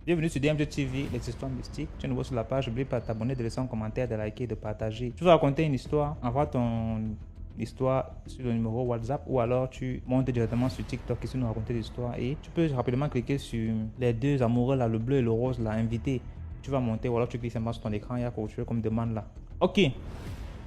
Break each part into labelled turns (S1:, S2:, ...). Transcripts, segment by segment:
S1: Bienvenue sur DMG TV, les histoires mystiques. Tu es nouveau sur la page, n'oublie pas de t'abonner, de laisser un commentaire, de liker, de partager. Tu veux raconter une histoire, envoie ton histoire sur le numéro WhatsApp ou alors tu montes directement sur TikTok et tu nous raconter l'histoire et tu peux rapidement cliquer sur les deux amoureux là, le bleu et le rose là, invité. Tu vas monter ou alors tu cliques simplement sur ton écran, il y a quelque chose comme demande là. Ok,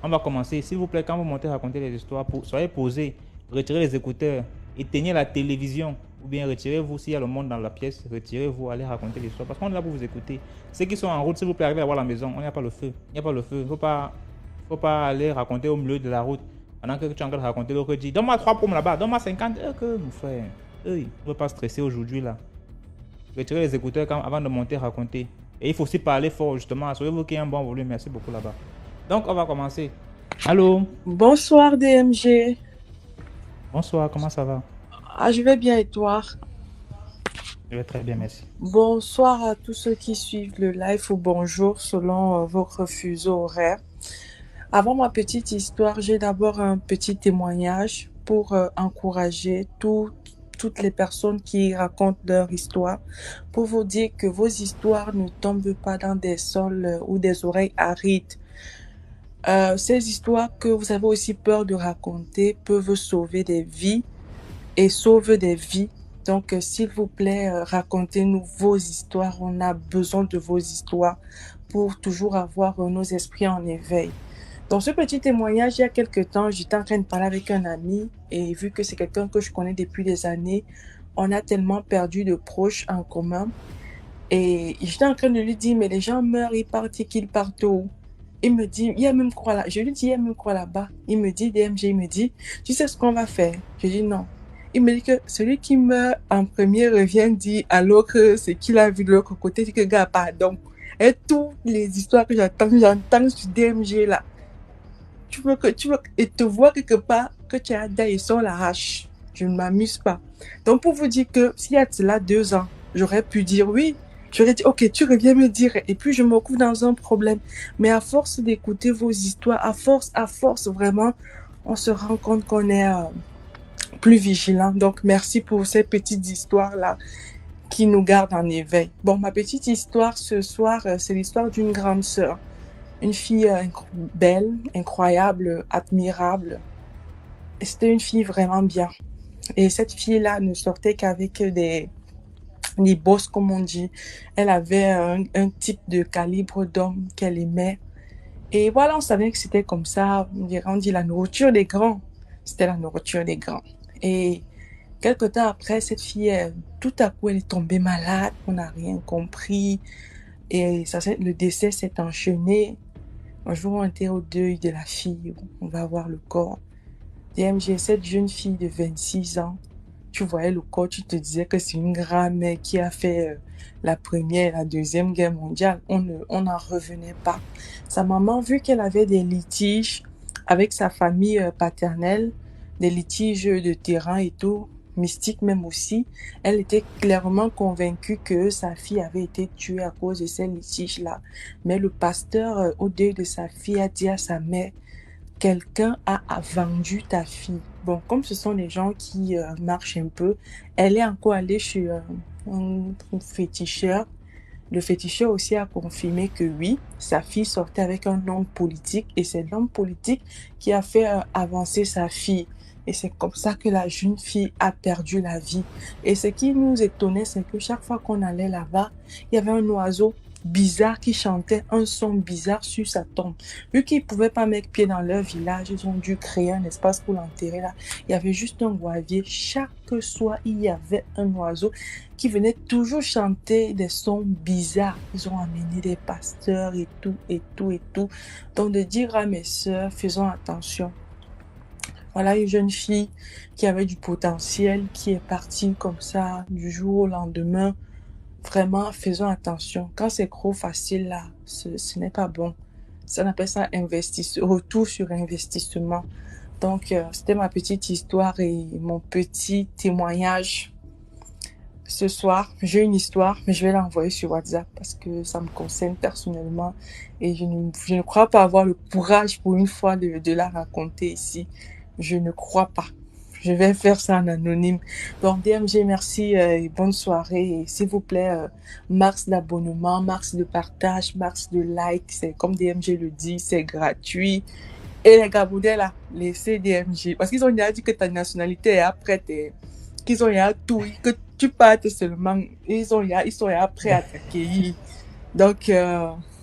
S1: on va commencer. S'il vous plaît, quand vous montez raconter les histoires, soyez posés, retirez les écouteurs, éteignez la télévision. Ou bien retirez-vous s'il y a le monde dans la pièce, retirez-vous, allez raconter l'histoire. Parce qu'on est là pour vous écouter. Ceux qui sont en route, s'il vous plaît, arrivez à voir la maison. On n'y a pas le feu. Il n'y a pas le feu. Il ne faut pas aller raconter au milieu de la route. Pendant que tu es en train de raconter, l'autre dit donne-moi 3 pommes là-bas, donne-moi 50. Que mon frère. On ne veut pas stresser aujourd'hui là. Retirez les écouteurs avant de monter raconter. Et il faut aussi parler fort justement. Assurez-vous qu'il y a un bon volume. Merci beaucoup là-bas. Donc on va commencer. Allô?
S2: Bonsoir DMG.
S1: Bonsoir, comment ça va?
S2: Je vais bien et toi?
S1: Je vais très bien, merci.
S2: Bonsoir à tous ceux qui suivent le live ou bonjour selon votre fuseau horaire. Avant ma petite histoire, j'ai d'abord un petit témoignage pour encourager toutes les personnes qui racontent leur histoire, pour vous dire que vos histoires ne tombent pas dans des sols ou des oreilles arides. Ces histoires que vous avez aussi peur de raconter peuvent sauver des vies et sauvent des vies. Donc, s'il vous plaît, racontez-nous vos histoires. On a besoin de vos histoires pour toujours avoir nos esprits en éveil. Dans ce petit témoignage, il y a quelques temps, j'étais en train de parler avec un ami et vu que c'est quelqu'un que je connais depuis des années, on a tellement perdu de proches en commun. Et j'étais en train de lui dire, mais les gens meurent, ils partent et qu'ils partent où? Il me dit, il y a même quoi là? Je lui dis, il y a même quoi là-bas? Il me dit, DMG, il me dit, tu sais ce qu'on va faire? Je dis non. Il me dit que celui qui meurt en premier revient dire à l'autre ce qu'il a vu de l'autre côté, dit que gars, pardon. Et toutes les histoires que j'entends sur DMG là. Tu veux et te voir quelque part que tu as d'ailleurs sur la hache. Je ne m'amuse pas. Donc pour vous dire que s'il y a cela 2 ans, j'aurais pu dire oui. J'aurais dit, ok, tu reviens me dire. Et puis je me retrouve dans un problème. Mais à force d'écouter vos histoires, à force vraiment, on se rend compte qu'on est plus vigilant. Donc, merci pour ces petites histoires-là qui nous gardent en éveil. Bon, ma petite histoire ce soir, c'est l'histoire d'une grande sœur. Une fille belle, incroyable, admirable. Et c'était une fille vraiment bien. Et cette fille-là ne sortait qu'avec des boss, comme on dit. Elle avait un type de calibre d'homme qu'elle aimait. Et voilà, on savait que c'était comme ça. On dit la nourriture des grands. C'était la nourriture des grands. Et quelque temps après, cette fille, tout à coup, elle est tombée malade. On n'a rien compris. Et le décès s'est enchaîné. Un jour, on était au deuil de la fille. On va voir le corps. DMG, cette jeune fille de 26 ans, tu voyais le corps, tu te disais que c'est une grand-mère qui a fait la première et la deuxième guerre mondiale. On n'en revenait pas. Sa maman, vu qu'elle avait des litiges avec sa famille paternelle, des litiges de terrain et tout, mystique même aussi, elle était clairement convaincue que sa fille avait été tuée à cause de ces litiges-là. Mais le pasteur, au deuil de sa fille, a dit à sa mère, quelqu'un a vendu ta fille. Bon, comme ce sont des gens qui marchent un peu, elle est encore allée chez un féticheur. Le féticheur aussi a confirmé que oui, sa fille sortait avec un homme politique et c'est l'homme politique qui a fait avancer sa fille. Et c'est comme ça que la jeune fille a perdu la vie. Et ce qui nous étonnait, c'est que chaque fois qu'on allait là-bas, il y avait un oiseau bizarre qui chantait un son bizarre sur sa tombe. Vu qu'ils ne pouvaient pas mettre pied dans leur village, ils ont dû créer un espace pour l'enterrer là. Il y avait juste un oivier. Chaque soir, il y avait un oiseau qui venait toujours chanter des sons bizarres. Ils ont amené des pasteurs et tout, et tout, et tout. Donc de dire à mes sœurs, faisons attention. Voilà une jeune fille qui avait du potentiel, qui est partie comme ça du jour au lendemain. Vraiment, faisons attention. Quand c'est trop facile là, ce n'est pas bon. Ça, on appelle ça retour sur investissement. Donc, c'était ma petite histoire et mon petit témoignage. Ce soir, j'ai une histoire, mais je vais l'envoyer sur WhatsApp parce que ça me concerne personnellement et je ne crois pas avoir le courage pour une fois de la raconter ici. Je ne crois pas. Je vais faire ça en anonyme. Donc, DMG, merci et bonne soirée. Et s'il vous plaît, max d'abonnement, max de partage, max de like. C'est comme DMG le dit, c'est gratuit. Et les Gabonais, là, laissez DMG. Parce qu'ils ont déjà dit que ta nationalité est après, qu'ils ont déjà tout, que tu partes seulement. Ils sont déjà prêts à t'accueillir. Donc,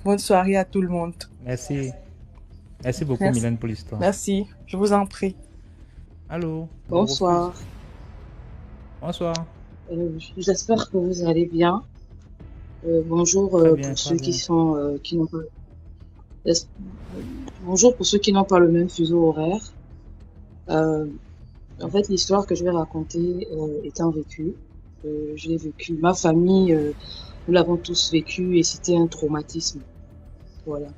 S2: bonne soirée à tout le monde.
S1: Merci. Merci beaucoup,
S2: Merci.
S1: Mylène, pour l'histoire.
S2: Merci, je vous en prie.
S1: Allô?
S3: Bonsoir.
S1: Bonsoir.
S3: J'espère que vous allez bien. Bonjour pour ceux qui sont qui n'ont pas. Bonjour pour ceux qui n'ont pas le même fuseau horaire. En fait, l'histoire que je vais raconter est un vécu. Je l'ai vécu. Ma famille, nous l'avons tous vécu et c'était un traumatisme. Voilà.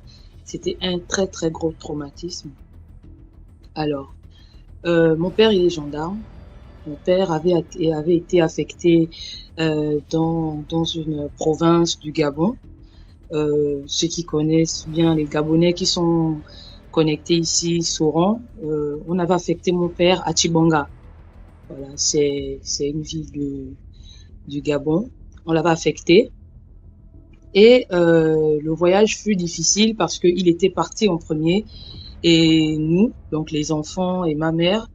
S3: C'était un très très gros traumatisme. Alors, mon père, il est gendarme. Mon père avait été affecté dans une province du Gabon. Ceux qui connaissent bien les Gabonais qui sont connectés ici sauront. On avait affecté mon père à Tchibanga. Voilà, c'est une ville du Gabon. On l'avait affecté. Et le voyage fut difficile parce qu'il était parti en premier. Et nous, donc les enfants et ma mère,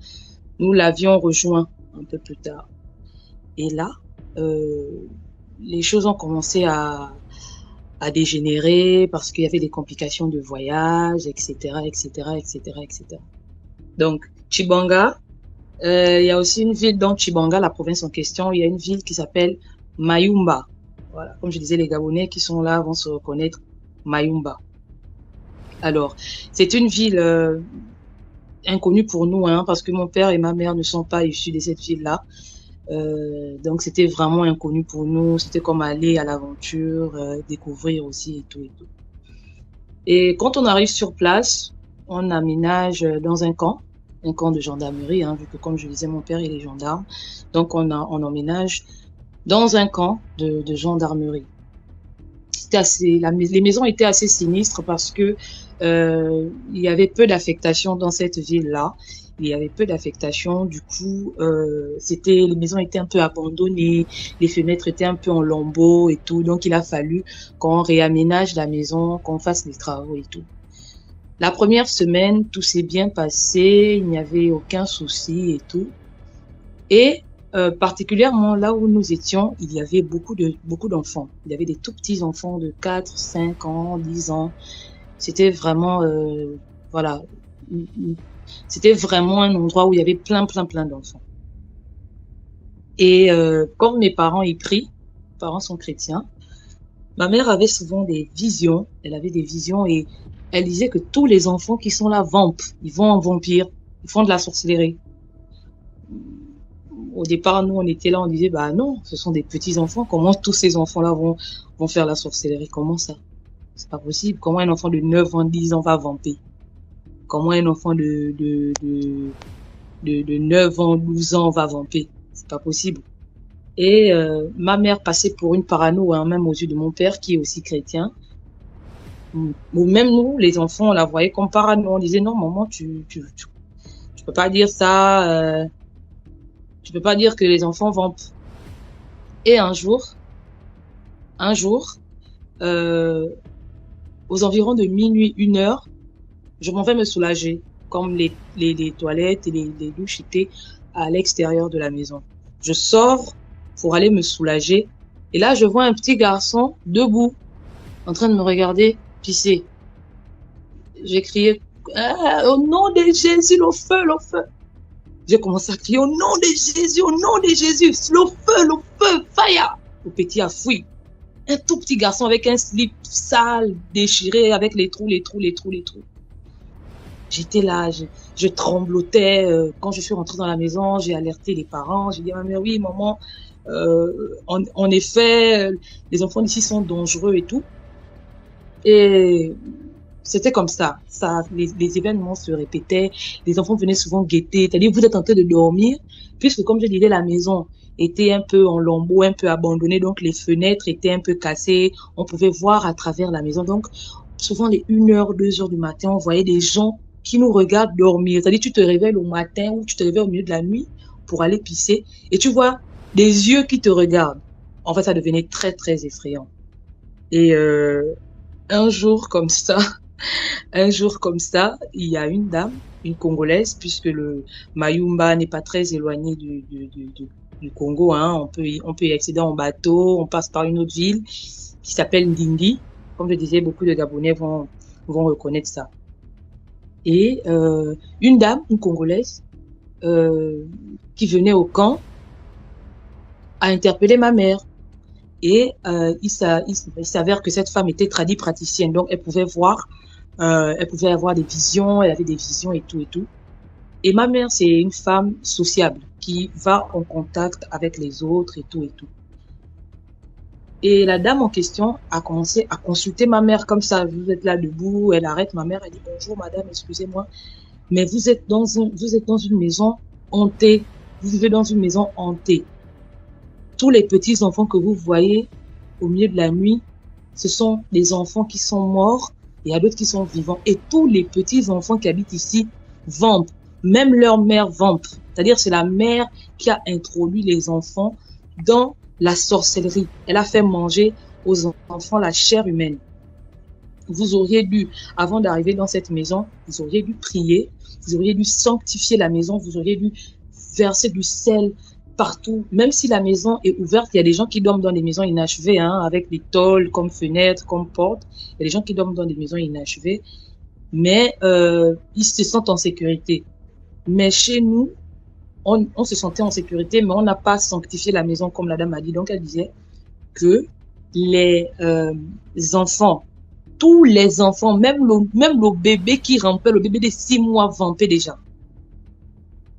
S3: nous l'avions rejoint un peu plus tard. Et là, les choses ont commencé à dégénérer parce qu'il y avait des complications de voyage, etc., etc., etc., etc. Donc, Tchibanga, il y a aussi une ville dans Tchibanga, la province en question, il y a une ville qui s'appelle Mayumba. Voilà, comme je disais, les Gabonais qui sont là vont se reconnaître, Mayumba. Alors, c'est une ville inconnue pour nous, hein, parce que mon père et ma mère ne sont pas issus de cette ville-là. Donc, c'était vraiment inconnu pour nous. C'était comme aller à l'aventure, découvrir aussi et tout et tout. Et quand on arrive sur place, on aménage dans un camp de gendarmerie, hein, vu que comme je disais, mon père il est gendarme. Donc, on emménage dans un camp de gendarmerie. Les maisons étaient assez sinistres parce que il y avait peu d'affectation dans cette ville-là. Il y avait peu d'affectation, du coup, les maisons étaient un peu abandonnées, les fenêtres étaient un peu en lambeaux et tout, donc il a fallu qu'on réaménage la maison, qu'on fasse les travaux et tout. La première semaine, tout s'est bien passé, il n'y avait aucun souci et tout. Et particulièrement là où nous étions, il y avait beaucoup d'enfants. Il y avait des tout petits enfants de 4, 5 ans, 10 ans. C'était vraiment, voilà, c'était vraiment un endroit où il y avait plein d'enfants. Et comme mes parents y prient, mes parents sont chrétiens, ma mère avait souvent des visions. Elle avait des visions et elle disait que tous les enfants qui sont là ils vont en vampire, ils font de la sorcellerie. Au départ, nous, on était là, on disait, bah non, ce sont des petits enfants. Comment tous ces enfants-là vont faire la sorcellerie? Comment ça? C'est pas possible. Comment un enfant de 9 ans, 10 ans va vamper? Comment un enfant de 9 ans, 12 ans va vamper? C'est pas possible. Et ma mère passait pour une parano, hein, même aux yeux de mon père, qui est aussi chrétien. Ou même nous, les enfants, on la voyait comme parano. On disait, non, maman, tu peux pas dire ça. Tu peux pas dire que les enfants vampent. Et un jour, aux environs de minuit, 1h, je m'en vais me soulager, comme les toilettes et les douches étaient à l'extérieur de la maison. Je sors pour aller me soulager, et là, je vois un petit garçon debout, en train de me regarder pisser. J'ai crié, au nom de Jésus, le feu! J'ai commencé à crier, au nom de Jésus, le feu, fire! Le petit a fui. Un tout petit garçon avec un slip sale, déchiré, avec les trous. J'étais là, je tremblotais. Quand je suis rentrée dans la maison, j'ai alerté les parents. J'ai dit à ma mère, oui, maman, en effet, les enfants d'ici sont dangereux et tout. Et c'était comme ça. Les événements se répétaient. Les enfants venaient souvent guetter. C'est-à-dire, vous êtes en train de dormir, puisque comme je disais, la maison était un peu en lambeaux, un peu abandonnée, donc les fenêtres étaient un peu cassées. On pouvait voir à travers la maison. Donc, souvent, les 1h, 2h du matin, on voyait des gens qui nous regardent dormir. C'est-à-dire, tu te réveilles au matin ou tu te réveilles au milieu de la nuit pour aller pisser et tu vois des yeux qui te regardent. En fait, ça devenait très, très effrayant. Et un jour comme ça, il y a une dame, une Congolaise, puisque le Mayumba n'est pas très éloigné du Congo, hein. On peut y accéder en bateau, on passe par une autre ville qui s'appelle Ndindi. Comme je disais, beaucoup de Gabonais vont reconnaître ça. Et une dame, une Congolaise, qui venait au camp, a interpellé ma mère. Et il s'avère que cette femme était tradipraticienne, donc elle pouvait avoir des visions, elle avait des visions et tout et tout. Et ma mère, c'est une femme sociable qui va en contact avec les autres et tout et tout. Et la dame en question a commencé à consulter ma mère comme ça. Vous êtes là debout, elle arrête ma mère, elle dit bonjour madame, excusez-moi, mais vous êtes dans une maison hantée. Vous vivez dans une maison hantée. Tous les petits enfants que vous voyez au milieu de la nuit, ce sont des enfants qui sont morts et il y a d'autres qui sont vivants. Et tous les petits enfants qui habitent ici vampent. Même leur mère vampe. C'est-à-dire c'est la mère qui a introduit les enfants dans la sorcellerie. Elle a fait manger aux enfants la chair humaine. Vous auriez dû, avant d'arriver dans cette maison, vous auriez dû prier, vous auriez dû sanctifier la maison, vous auriez dû verser du sel partout. Même si la maison est ouverte, il y a des gens qui dorment dans des maisons inachevées, hein, avec des tôles comme fenêtres, comme portes. Il y a des gens qui dorment dans des maisons inachevées, mais ils se sentent en sécurité. Mais chez nous, on se sentait en sécurité, mais on n'a pas sanctifié la maison comme la dame a dit. Donc elle disait que les enfants, tous les enfants, même le bébé qui rampait, le bébé de 6 mois vampait déjà.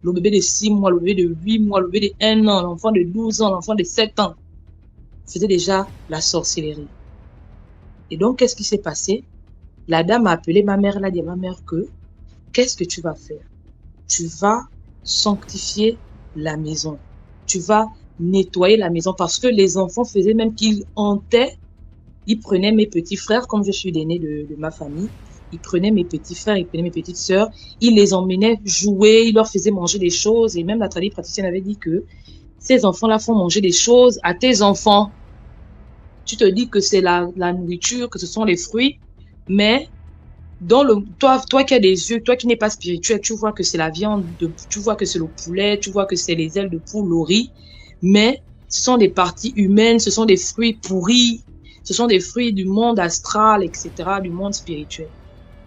S3: Le bébé de 6 mois, le bébé de 8 mois, le bébé de 1 an, l'enfant de 12 ans, l'enfant de 7 ans. C'était déjà la sorcellerie. Et donc, qu'est-ce qui s'est passé? La dame a appelé ma mère, elle a dit à ma mère que, qu'est-ce que tu vas faire? Tu vas sanctifier la maison. Tu vas nettoyer la maison parce que les enfants faisaient même qu'ils hantaient. Ils prenaient mes petits frères, comme je suis l'aîné de ma famille. Ils prenaient mes petits frères, ils prenaient mes petites sœurs. Ils les emmenaient jouer, ils leur faisaient manger des choses. Et même la tradipraticienne avait dit que ces enfants-là font manger des choses à tes enfants. Tu te dis que c'est la nourriture, que ce sont les fruits, mais toi qui as des yeux, toi qui n'es pas spirituel, tu vois que c'est la viande, tu vois que c'est le poulet, tu vois que c'est les ailes de poule, le riz, mais ce sont des parties humaines, ce sont des fruits pourris, ce sont des fruits du monde astral, etc., du monde spirituel.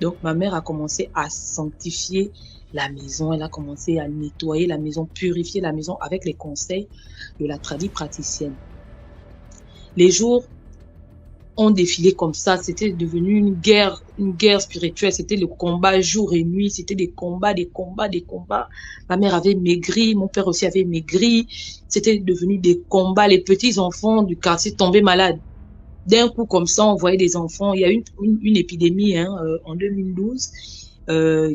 S3: Donc ma mère a commencé à sanctifier la maison, elle a commencé à nettoyer la maison, purifier la maison avec les conseils de la tradipraticienne. Les jours ont défilé comme ça, c'était devenu une guerre spirituelle, c'était le combat jour et nuit, c'était des combats. Ma mère avait maigri, mon père aussi avait maigri, c'était devenu des combats, les petits enfants du quartier tombaient malades. D'un coup comme ça, on voyait des enfants, il y a eu une épidémie en 2012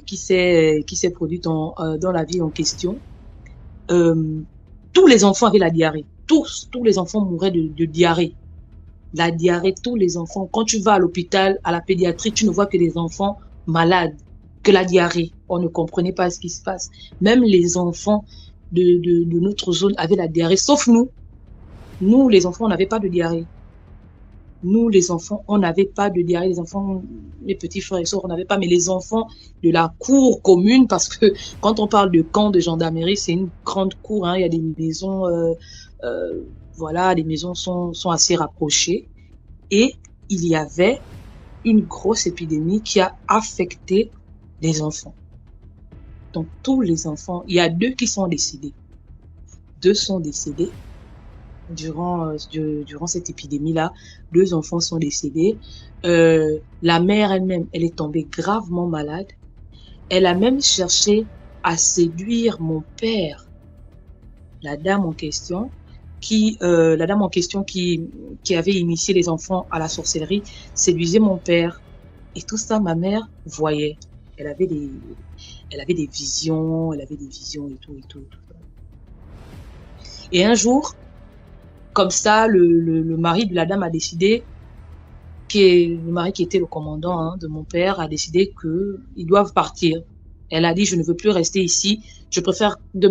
S3: qui s'est produite dans la ville en question. Tous les enfants avaient la diarrhée, tous les enfants mouraient de diarrhée. La diarrhée, tous les enfants. Quand tu vas à l'hôpital, à la pédiatrie, tu ne vois que des enfants malades, que la diarrhée. On ne comprenait pas ce qui se passe. Même les enfants de notre zone avaient la diarrhée, sauf nous. Nous, les enfants, on n'avait pas de diarrhée. Nous, les enfants, on n'avait pas de diarrhée. Les enfants, les petits frères et sœurs, on n'avait pas. Mais les enfants de la cour commune, parce que quand on parle de camp de gendarmerie, c'est une grande cour, hein, il y a des maisons... voilà, les maisons sont assez rapprochées et il y avait une grosse épidémie qui a affecté les enfants. Donc tous les enfants, il y a 2 qui sont décédés. 2 sont décédés durant cette épidémie-là. 2 enfants sont décédés. La mère elle-même, elle est tombée gravement malade. Elle a même cherché à séduire mon père. La dame en question qui avait initié les enfants à la sorcellerie séduisait mon père. Et tout ça, ma mère voyait. Elle avait des visions, et tout. Et un jour, comme ça, le mari de la dame a décidé, le mari qui était le commandant de mon père, a décidé qu'ils doivent partir. Elle a dit, je ne veux plus rester ici. Je préfère une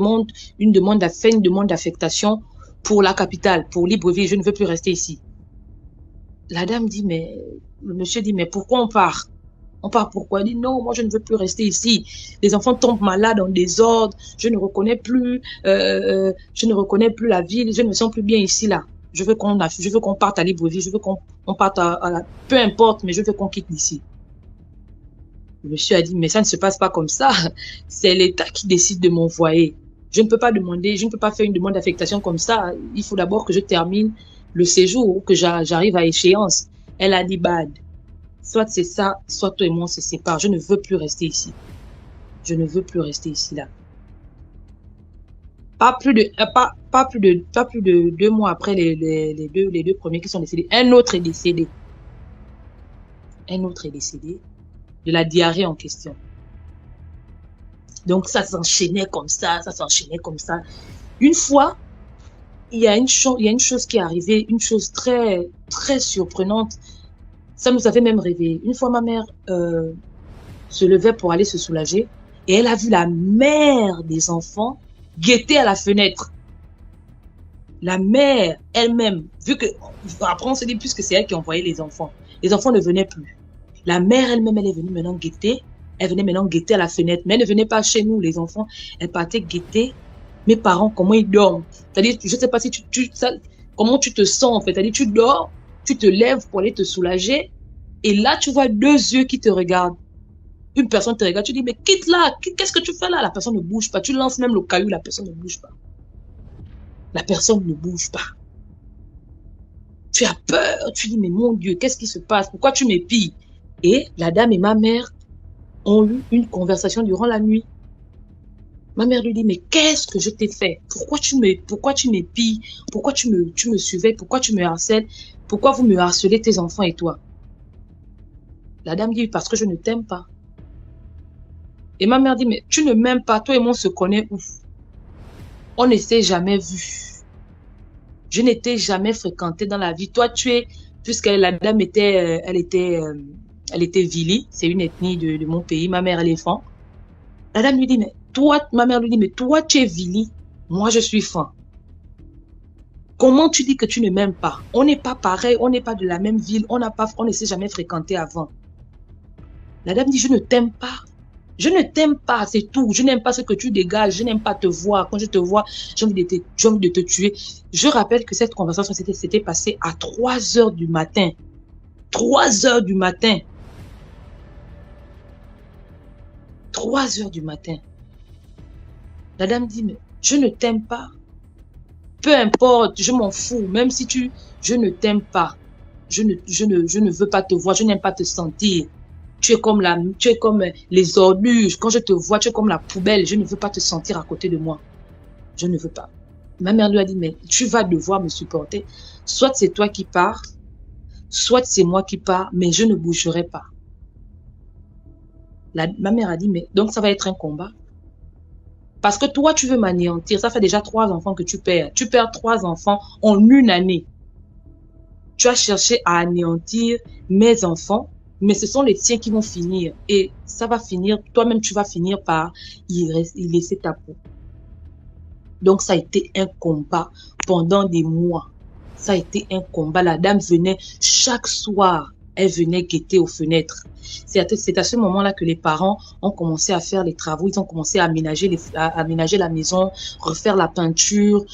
S3: demande d'affectation pour la capitale, pour Libreville. Je ne veux plus rester ici. La dame dit, mais, le monsieur dit, mais pourquoi on part? On part pourquoi? Elle dit, non, moi, je ne veux plus rester ici. Les enfants tombent malades en désordre. Je ne reconnais plus la ville. Je ne me sens plus bien ici, là. Je veux qu'on parte à Libreville. Je veux qu'on parte peu importe, mais je veux qu'on quitte d'ici. Le monsieur a dit, mais ça ne se passe pas comme ça. C'est l'État qui décide de m'envoyer. Je ne peux pas faire une demande d'affectation comme ça. Il faut d'abord que je termine le séjour, que j'arrive à échéance. Elle a dit, bad. Soit c'est ça, soit toi et moi on se sépare. Je ne veux plus rester ici. Je ne veux plus rester ici, là. Pas plus de 2 mois après les deux premiers qui sont décédés. Un autre est décédé. De la diarrhée en question. Donc ça s'enchaînait comme ça. Une fois, il y a une chose qui est arrivée, une chose très, très surprenante. Ça nous avait même réveillé. Une fois, ma mère se levait pour aller se soulager et elle a vu la mère des enfants guetter à la fenêtre. La mère elle-même, vu que, après on se dit plus que c'est elle qui envoyait les enfants. Les enfants ne venaient plus. La mère elle-même, elle est venue maintenant guetter. Elle venait maintenant guetter à la fenêtre. Mais elle ne venait pas chez nous, les enfants. Elle partait guetter mes parents, comment ils dorment. C'est-à-dire, je ne sais pas si comment tu te sens, en fait. C'est-à-dire, tu dors, tu te lèves pour aller te soulager. Et là, tu vois 2 yeux qui te regardent. Une personne te regarde, tu dis, mais quitte là, qu'est-ce que tu fais là? La personne ne bouge pas. Tu lances même le caillou, la personne ne bouge pas. La personne ne bouge pas. Tu as peur, tu dis, mais mon Dieu, qu'est-ce qui se passe? Pourquoi tu m'épies? Et la dame et ma mère ont eu une conversation durant la nuit. Ma mère lui dit, mais qu'est-ce que je t'ai fait? Pourquoi tu m'épies? Pourquoi tu me suivais? Pourquoi tu me harcèles? Pourquoi vous me harcelez, tes enfants et toi? La dame dit, parce que je ne t'aime pas. Et ma mère dit, mais tu ne m'aimes pas, toi et moi on se connaît où? On ne s'est jamais vu. Je n'étais jamais fréquentée dans la vie. Toi, puisque la dame était Vili, c'est une ethnie de mon pays, ma mère éléphant. La dame lui dit, ma mère lui dit, mais toi tu es Vili, moi je suis Fan. Comment tu dis que tu ne m'aimes pas? On n'est pas pareil, on n'est pas de la même ville, on ne s'est jamais fréquenté avant. La dame dit, je ne t'aime pas. Je ne t'aime pas, c'est tout. Je n'aime pas ce que tu dégages, je n'aime pas te voir. Quand je te vois, j'ai envie de te tuer. Je rappelle que cette conversation s'était passée à 3 heures du matin. 3 heures du matin. 3 heures du matin. La dame dit, mais je ne t'aime pas. Peu importe, je m'en fous. Même si je ne t'aime pas. Je ne veux pas te voir, je n'aime pas te sentir. Tu es comme les ordures. Quand je te vois, tu es comme la poubelle. Je ne veux pas te sentir à côté de moi. Je ne veux pas. Ma mère lui a dit, mais tu vas devoir me supporter. Soit c'est toi qui pars, soit c'est moi qui pars, mais je ne bougerai pas. Ma mère a dit, mais donc ça va être un combat. Parce que toi, tu veux m'anéantir. Ça fait déjà 3 enfants que tu perds. Tu perds 3 enfants en 1 année. Tu as cherché à anéantir mes enfants, mais ce sont les tiens qui vont finir. Et ça va finir, toi-même, tu vas finir par y laisser ta peau. Donc, ça a été un combat pendant des mois. Ça a été un combat. La dame venait chaque soir. Elle venait guetter aux fenêtres. C'est à ce moment-là que les parents ont commencé à faire les travaux. Ils ont commencé à aménager la maison, refaire la peinture,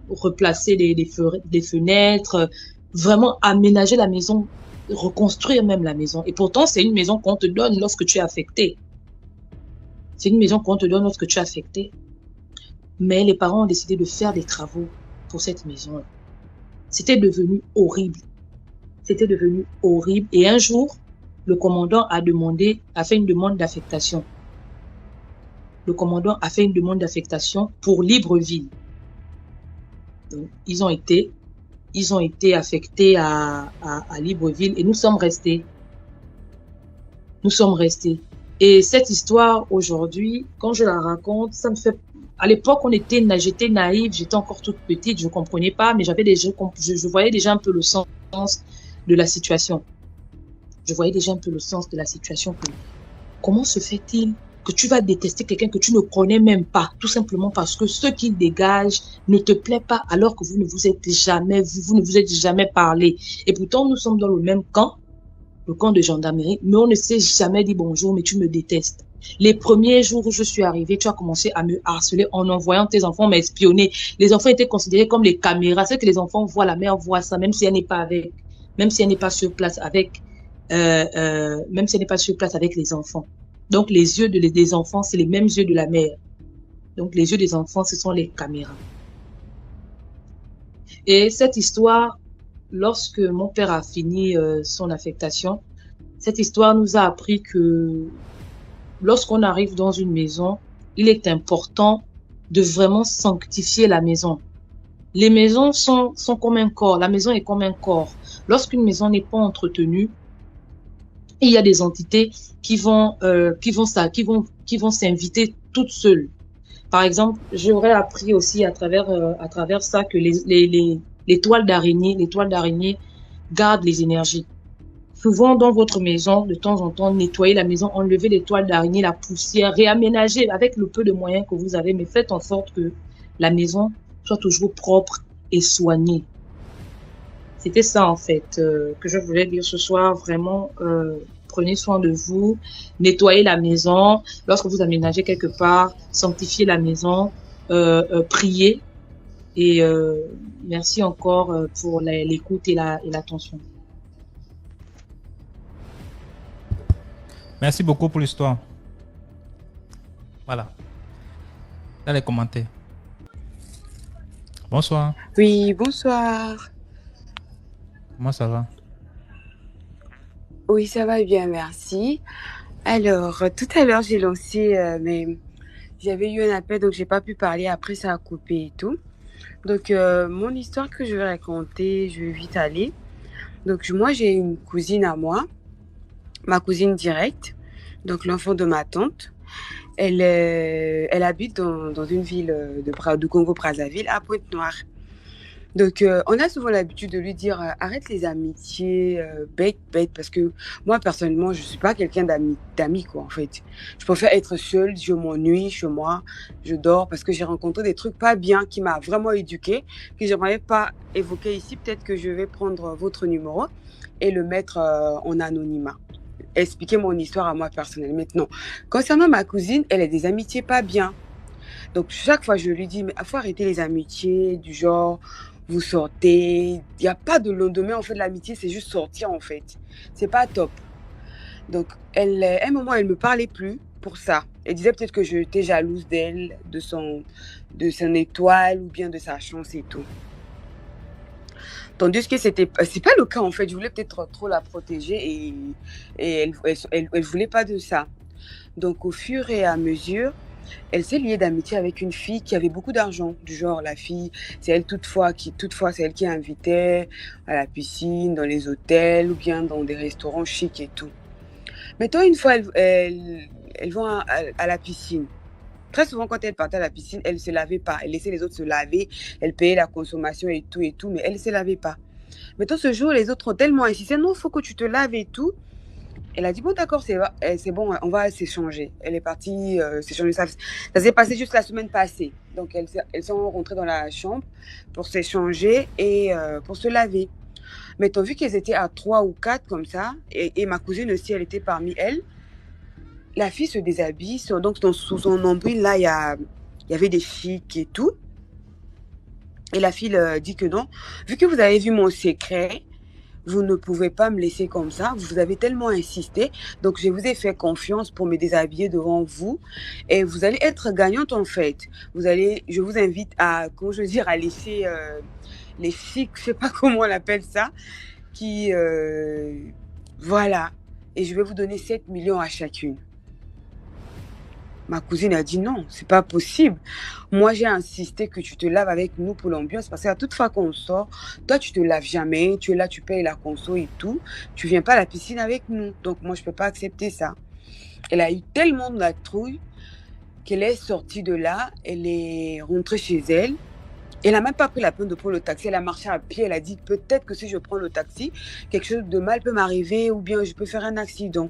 S3: replacer les fenêtres, vraiment aménager la maison, reconstruire même la maison. Et pourtant, c'est une maison qu'on te donne lorsque tu es affecté. C'est une maison qu'on te donne lorsque tu es affecté. Mais les parents ont décidé de faire des travaux pour cette maison-là. C'était devenu horrible. C'était devenu horrible. Et un jour, le commandant a fait une demande d'affectation. Le commandant a fait une demande d'affectation pour Libreville. Donc, ils ont été affectés à Libreville et nous sommes restés. Nous sommes restés. Et cette histoire, aujourd'hui, quand je la raconte, ça me fait... À l'époque, j'étais naïve, j'étais encore toute petite, je comprenais pas, mais je voyais déjà un peu le sens de la situation. Je voyais déjà un peu le sens de la situation Comment se fait-il que tu vas détester quelqu'un que tu ne connais même pas, tout simplement parce que ce qu'il dégage ne te plaît pas, alors que vous ne vous êtes jamais vu, vous ne vous êtes jamais parlé. Et pourtant, nous sommes dans le même camp, le camp de gendarmerie, mais on ne s'est jamais dit bonjour, mais tu me détestes. Les premiers jours où je suis arrivée, tu as commencé à me harceler en envoyant tes enfants m'espionner. Les enfants étaient considérés comme les caméras. C'est que les enfants voient, la mère voit ça, même si elle n'est pas avec, même si elle n'est pas sur place avec, même si elle n'est pas sur place avec les enfants. Donc, les yeux des enfants, c'est les mêmes yeux de la mère. Donc, les yeux des enfants, ce sont les caméras. Et cette histoire, lorsque mon père a fini son affectation, cette histoire nous a appris que lorsqu'on arrive dans une maison, il est important de vraiment sanctifier la maison. Les maisons sont comme un corps. La maison est comme un corps. Lorsqu'une maison n'est pas entretenue, il y a des entités qui vont s'inviter toutes seules. Par exemple, j'aurais appris aussi à travers ça que les toiles d'araignée gardent les énergies. Souvent, dans votre maison, de temps en temps, nettoyez la maison, enlevez les toiles d'araignée, la poussière, réaménagez avec le peu de moyens que vous avez, mais faites en sorte que la maison soit toujours propre et soignée. C'était ça, en fait, que je voulais dire ce soir. Vraiment, prenez soin de vous, nettoyez la maison. Lorsque vous aménagez quelque part, sanctifiez la maison, priez. Et merci encore pour l'écoute et l'attention.
S1: Merci beaucoup pour l'histoire. Voilà. Dans les commentaires. Bonsoir.
S4: Oui, bonsoir.
S1: Comment ça va?
S4: Oui, ça va bien, merci. Alors, tout à l'heure, j'ai lancé, mais j'avais eu un appel, donc j'ai pas pu parler. Après, ça a coupé et tout. Donc, mon histoire que je vais raconter, je vais vite aller. Donc, moi, j'ai une cousine à moi, ma cousine directe, donc l'enfant de ma tante. Elle habite dans une ville de Congo-Brazzaville, à Pointe-Noire. Donc, on a souvent l'habitude de lui dire arrête les amitiés bêtes, parce que moi, personnellement, je ne suis pas quelqu'un d'amis, quoi, en fait. Je préfère être seule, je m'ennuie chez moi, je dors, parce que j'ai rencontré des trucs pas bien qui m'a vraiment éduquée, que je n'aimerais pas évoquer ici. Peut-être que je vais prendre votre numéro et le mettre en anonymat. Expliquer mon histoire à moi personnelle. Maintenant, concernant ma cousine, elle a des amitiés pas bien. Donc, chaque fois, je lui dis, mais il faut arrêter les amitiés du genre, vous sortez. Il n'y a pas de lendemain, en fait, l'amitié, c'est juste sortir, en fait. C'est pas top. Donc, à un moment, elle ne me parlait plus pour ça. Elle disait peut-être que j'étais jalouse d'elle, de son étoile ou bien de sa chance et tout. Tandis que c'est pas le cas, en fait. Je voulais peut-être trop la protéger et elle voulait pas de ça. Donc, au fur et à mesure, elle s'est liée d'amitié avec une fille qui avait beaucoup d'argent. Du genre, la fille, c'est elle toutefois, c'est elle qui invitait à la piscine, dans les hôtels ou bien dans des restaurants chics et tout. Maintenant, une fois, elles vont à la piscine. Très souvent, quand elle partait à la piscine, elle ne se lavait pas. Elle laissait les autres se laver. Elle payait la consommation et tout, mais elle ne se lavait pas. Maintenant, ce jour, les autres ont tellement insisté. Non, il faut que tu te laves et tout. Elle a dit, bon, d'accord, c'est bon, on va s'échanger. Elle est partie s'échanger. Ça s'est passé juste la semaine passée. Donc, elles sont rentrées dans la chambre pour s'échanger et pour se laver. Mais vu qu'elles étaient à 3 ou 4 comme ça, et ma cousine aussi, elle était parmi elles, la fille se déshabille. Donc, sous son nombril, là, il y avait des chics et tout. Et la fille dit que non. Vu que vous avez vu mon secret, vous ne pouvez pas me laisser comme ça. Vous avez tellement insisté. Donc, je vous ai fait confiance pour me déshabiller devant vous. Et vous allez être gagnante, en fait. Je vous invite à, comment je veux dire, à laisser les chics, je ne sais pas comment on appelle ça, voilà. Et je vais vous donner 7 millions à chacune. Ma cousine a dit non, c'est pas possible. Moi, j'ai insisté que tu te laves avec nous pour l'ambiance parce qu'à toute fois qu'on sort, toi, tu te laves jamais, tu es là, tu payes la conso et tout. Tu viens pas à la piscine avec nous. Donc, moi, je peux pas accepter ça. Elle a eu tellement de la trouille qu'elle est sortie de là, elle est rentrée chez elle. Elle n'a même pas pris la peine de prendre le taxi. Elle a marché à pied. Elle a dit peut-être que si je prends le taxi, quelque chose de mal peut m'arriver ou bien je peux faire un accident.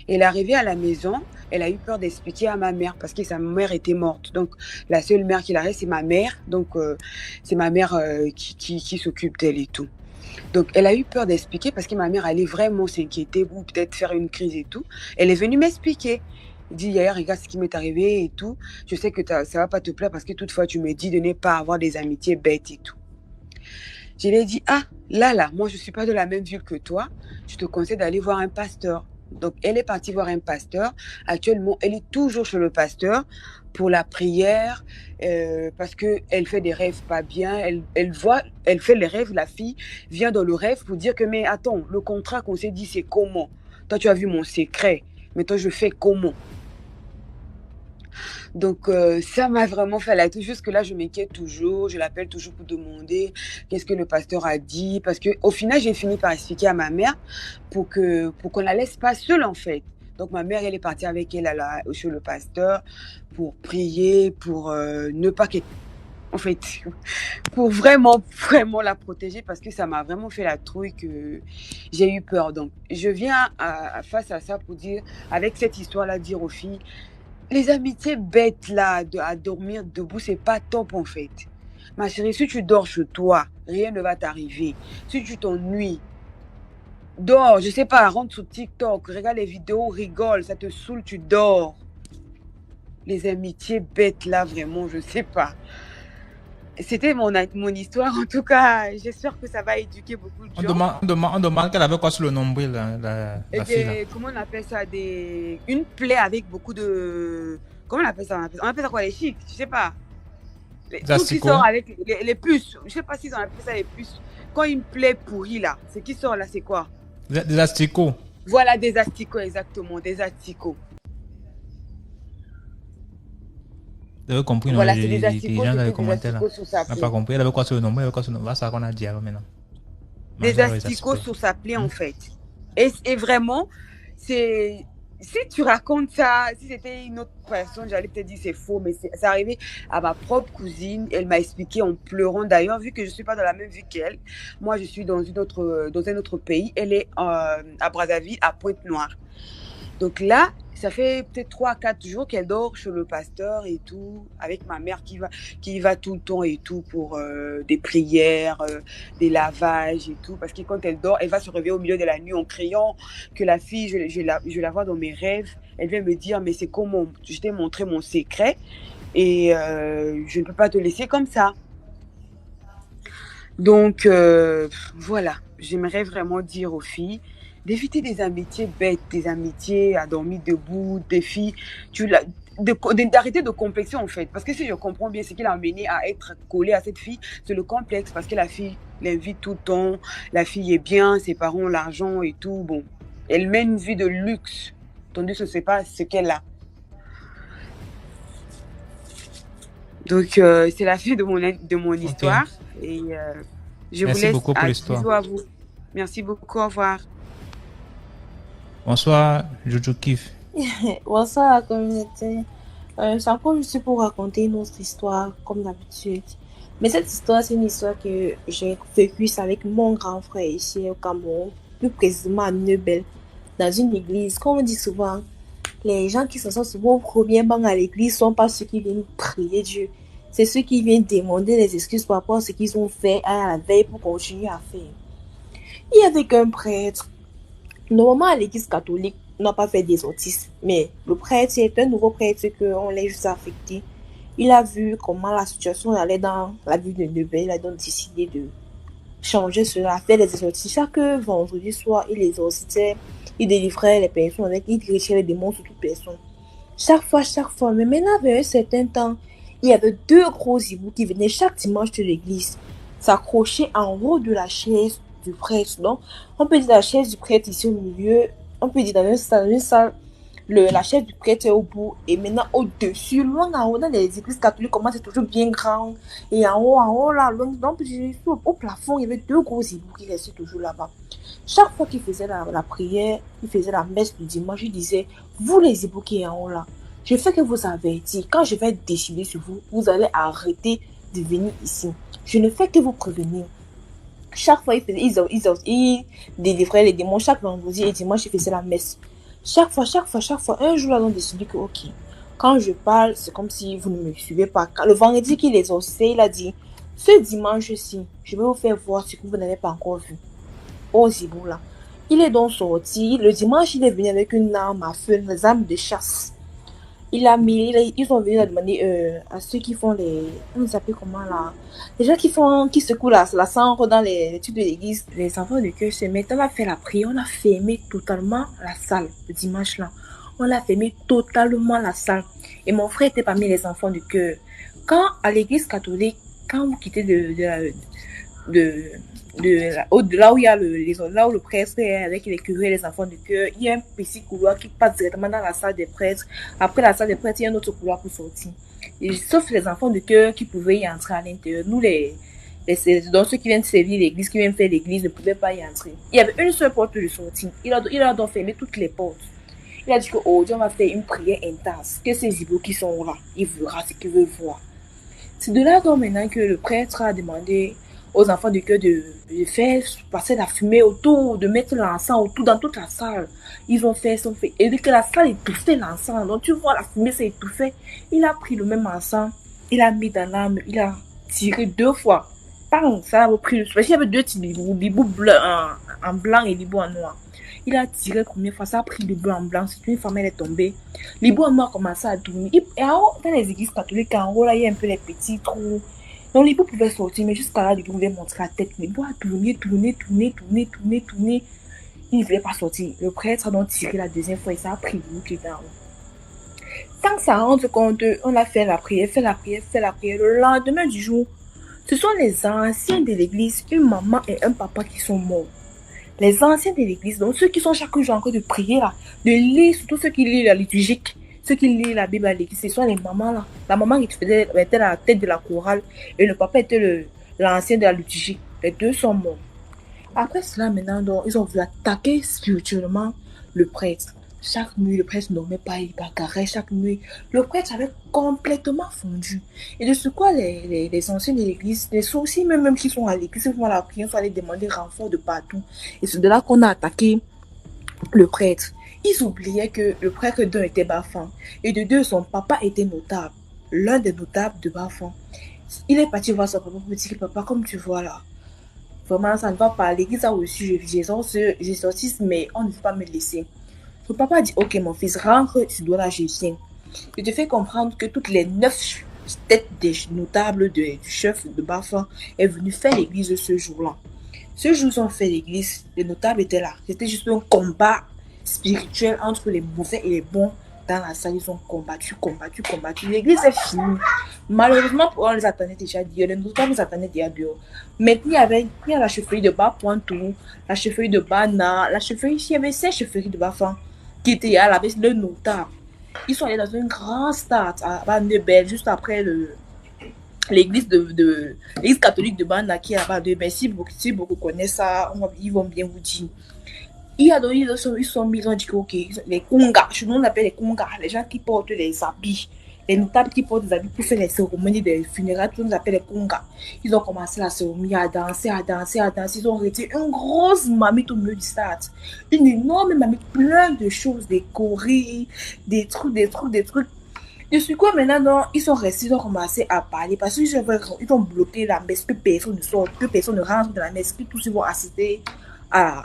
S4: Elle est arrivée à la maison, elle a eu peur d'expliquer à ma mère parce que sa mère était morte. Donc, la seule mère qu'il a reste, c'est ma mère. Donc, c'est ma mère qui s'occupe d'elle et tout. Donc, elle a eu peur d'expliquer parce que ma mère allait vraiment s'inquiéter ou peut-être faire une crise et tout. Elle est venue m'expliquer. Elle dit, Yaya, regarde ce qui m'est arrivé et tout. Je sais que ça va pas te plaire parce que toutefois, tu me dis de ne pas avoir des amitiés bêtes et tout. Je lui ai dit, ah, là, moi, je suis pas de la même ville que toi. Je te conseille d'aller voir un pasteur. Donc, elle est partie voir un pasteur. Actuellement, elle est toujours chez le pasteur pour la prière parce qu'elle fait des rêves pas bien. Elle fait les rêves. La fille vient dans le rêve pour dire que, mais attends, le contrat qu'on s'est dit, c'est comment? Toi, tu as vu mon secret. Mais toi, je fais comment? Donc, ça m'a vraiment fait la touche. Jusque-là, je m'inquiète toujours. Je l'appelle toujours pour demander qu'est-ce que le pasteur a dit. Parce qu'au final, j'ai fini par expliquer à ma mère pour qu'on la laisse pas seule, en fait. Donc, ma mère, elle est partie avec elle chez le pasteur pour prier, pour ne pas qu'elle... En fait, pour vraiment, vraiment la protéger parce que ça m'a vraiment fait la trouille que j'ai eu peur. Donc, je viens face à ça pour dire, avec cette histoire-là, dire aux filles, les amitiés bêtes là, à dormir debout, c'est pas top en fait. Ma chérie, si tu dors chez toi, rien ne va t'arriver. Si tu t'ennuies, dors, je sais pas, rentre sur TikTok, regarde les vidéos, rigole, ça te saoule, tu dors. Les amitiés bêtes là, vraiment, je sais pas. C'était mon histoire, en tout cas, j'espère que ça va éduquer beaucoup de gens.
S1: On demande qu'elle avait quoi sur le nombril, la fille là.
S4: Comment on appelle ça, une plaie avec beaucoup de... Comment on appelle ça? On appelle ça quoi, les chics? Je sais pas. Tout qui sort avec les puces. Je sais pas s'ils ont appelé ça les puces. Quand une plaie pourrie là, ce qui sort là, c'est quoi?
S1: Des asticots.
S4: Voilà, des asticots, exactement, des asticots.
S1: Vous avez compris, non?
S4: Voilà,
S1: Les
S4: c'est des asticots,
S1: gens dans les
S4: c'était des
S1: commentaires là.
S4: asticots sur sa
S1: On n'a
S4: plaie.
S1: pas compris, elle avait quoi sur le nombril, elle avait quoi sur le nombril, c'est ça qu'on a dit alors maintenant.
S4: Des asticots sur sa plaie en fait. Et vraiment, c'est... Si tu racontes ça, si c'était une autre personne, j'allais peut-être dire c'est faux, mais c'est arrivé à ma propre cousine. Elle m'a expliqué en pleurant d'ailleurs, vu que je ne suis pas dans la même ville qu'elle. Moi, je suis dans un autre pays. Elle est à Brazzaville, à Pointe-Noire. Donc là, ça fait peut-être 3 à 4 jours qu'elle dort chez le pasteur et tout, avec ma mère qui y va tout le temps et tout pour des prières, des lavages et tout. Parce que quand elle dort, elle va se réveiller au milieu de la nuit en criant que la fille, je la vois dans mes rêves. Elle vient me dire, mais c'est comment je t'ai montré mon secret et je ne peux pas te laisser comme ça. Donc, voilà, j'aimerais vraiment dire aux filles, d'éviter des amitiés bêtes, des amitiés à dormir debout, des filles, d'arrêter de complexer en fait. Parce que si je comprends bien ce qui l'a amené à être collée à cette fille, c'est le complexe. Parce que la fille l'invite tout le temps, la fille est bien, ses parents ont l'argent et tout. Bon, elle mène une vie de luxe, tandis que ce n'est pas ce qu'elle a. Donc, c'est la fin de mon histoire. Et je
S1: Merci
S4: vous laisse.
S1: beaucoup pour l'histoire.
S4: Bisous à vous. Merci beaucoup, au revoir.
S1: Bonsoir, Jojo Kif.
S5: Bonsoir la communauté. C'est encore juste pour raconter une autre histoire, comme d'habitude. Mais cette histoire, c'est une histoire que j'ai vécue avec mon grand frère ici au Cameroun, plus précisément à Neubel, dans une église. Comme on dit souvent, les gens qui se sont souvent au premier banc à l'église ne sont pas ceux qui viennent prier Dieu. C'est ceux qui viennent demander des excuses par rapport à ce qu'ils ont fait à la veille pour continuer à faire. Il y avait qu'un prêtre. Normalement, à l'église catholique, on n'a pas fait des autistes. Mais le prêtre, c'est un nouveau prêtre qu'on l'a juste affecté. Il a vu comment la situation allait dans la ville de Neubel. Il a donc décidé de changer cela, faire des exorcismes. Chaque vendredi soir, il exorcisait, il délivrait les personnes, il dirigeait les démons sur toute personne. Chaque fois. Mais maintenant, avec un certain temps, il y avait 2 gros hiboux qui venaient chaque dimanche de l'église s'accrocher en haut de la chaise du prêtre. Donc, on peut dire la chaise du prêtre ici au milieu, on peut dire dans une salle, la chaise du prêtre est au bout, et maintenant au-dessus, loin en haut, dans les églises catholiques, comment c'est toujours bien grand, et en haut là, loin, donc, au plafond, il y avait 2 gros hiboux qui restaient toujours là-bas. Chaque fois qu'il faisait la prière, il faisait la messe du dimanche, il disait, vous les hiboux qui sont en haut là, je fais que vous avertir, quand je vais décider sur vous, vous allez arrêter de venir ici. Je ne fais que vous prévenir. Chaque fois, il délivrait les démons. Chaque vendredi et dimanche, il faisait la messe. Chaque fois, un jour, là, on décide que, ok, quand je parle, c'est comme si vous ne me suivez pas. Le vendredi qu'il les osait, il a dit, ce dimanche-ci, je vais vous faire voir ce que vous n'avez pas encore vu. Au Zibou, là. Il est donc sorti. Le dimanche, il est venu avec une arme à feu, une arme de chasse. Ils sont venus demander à ceux qui font on s'appelle comment là? Les gens qui secouent la cendre dans les trucs de l'église. Les enfants de cœur se mettent, on a fait la prière, on a fermé totalement la salle le dimanche là. On a fermé totalement la salle. Et mon frère était parmi les enfants de cœur. Quand à l'église catholique, quand vous quittez là où il y a là où le prêtre est avec les curés et les enfants de cœur, il y a un petit couloir qui passe directement dans la salle des prêtres. Après la salle des prêtres, il y a un autre couloir pour sortir. Et, sauf les enfants de cœur qui pouvaient y entrer à l'intérieur. Nous, donc ceux qui viennent servir l'église, qui viennent faire l'église, ne pouvaient pas y entrer. Il y avait une seule porte de sortie. Il a donc fermé toutes les portes. Il a dit qu'aujourd'hui, on va faire une prière intense. Que ces zibos qui sont là, ils verront ce qu'ils veulent voir. C'est de là donc maintenant que le prêtre a demandé aux enfants de cœur de faire passer la fumée autour, de mettre l'encens autour dans toute la salle. Ils ont fait. Et dès que la salle étouffait l'encens, donc tu vois la fumée s'est étouffée, il a pris le même encens, il a mis dans l'arme, il a tiré 2 fois. Bang, ça a repris le soleil. Il y avait 2 types de bibou bleu en blanc et bibou en noir. Il a tiré la première fois, ça a pris le bleu en blanc, c'est une femme, elle est tombée. Les bouts en noir commençaient à tourner. Et en haut, dans les églises catholiques, en haut, là, il y a un peu les petits trous. Donc, les bouts pouvaient sortir, mais jusqu'à là, les bouts pouvaient montrer la tête. Les bouts a tourné. Il ne voulait pas sortir. Le prêtre a donc tiré la deuxième fois et ça a pris le bout qui était en haut. Quand ça rentre compte, on a fait la prière. Le lendemain du jour, ce sont les anciens de l'église, une maman et un papa qui sont morts. Les anciens de l'église, donc ceux qui sont chaque jour encore de prier là, de lire, surtout ceux qui lisent la liturgique, ceux qui lisent la Bible à l'église, ce sont les mamans là. La maman qui était la tête de la chorale et le papa était l'ancien de la liturgie. Les deux sont morts. Après cela, maintenant, donc, ils ont voulu attaquer spirituellement le prêtre. Chaque nuit, le prêtre ne dormait pas, il bagarrait chaque nuit. Le prêtre avait complètement fondu. Et de ce quoi les anciens de l'église, les sorciers même qui sont à l'église, qui font la prière, sont allés demander renfort de partout. Et c'est de là qu'on a attaqué le prêtre. Ils oubliaient que le prêtre d'un était Bafan. Et de deux, son papa était notable. L'un des notables de Bafan. Il est parti voir son papa pour dire, papa, comme tu vois là, vraiment, ça ne va pas. L'église a reçu, j'ai sorti, mais on ne veut pas me laisser. Le papa dit, ok, mon fils, rentre, tu dois là, je viens. Je te fais comprendre que toutes les 9 têtes des notables du chef de Bafan est venu faire l'église ce jour-là. Ce jour, ils ont fait l'église, les notables étaient là. C'était juste un combat spirituel entre les mauvais et les bons. Dans la salle, ils ont combattu. L'église est finie. Malheureusement, on les attendait déjà dehors. Les notables les attendaient déjà dehors. Maintenant, il y a la chefferie de Bas-Pointou, la chefferie de Bana, il y avait 5 chefferies de Bafan qui étaient à la base de notable. Ils sont allés dans un grand stade à Bandebel, juste après l'église l'église catholique de Bana qui est à Bandebel. Si beaucoup connaissent ça, ils vont bien vous dire. Ils ont dit que ok, les Kunga, chez nous on appelle les Kunga, les gens qui portent les habits, les notables qui portent des habits pour faire les cérémonies des funérailles, tout le monde appelle les Kunga. Ils ont commencé la cérémonie à danser. Ils ont retiré une grosse mamite au milieu du stade. Une énorme mamite, plein de choses décorées, des trucs. De ce quoi maintenant, ils ont commencé à parler parce qu'ils ont bloqué la messe, que personne ne sort, que personne ne rentre dans la messe, que tous ils vont assister à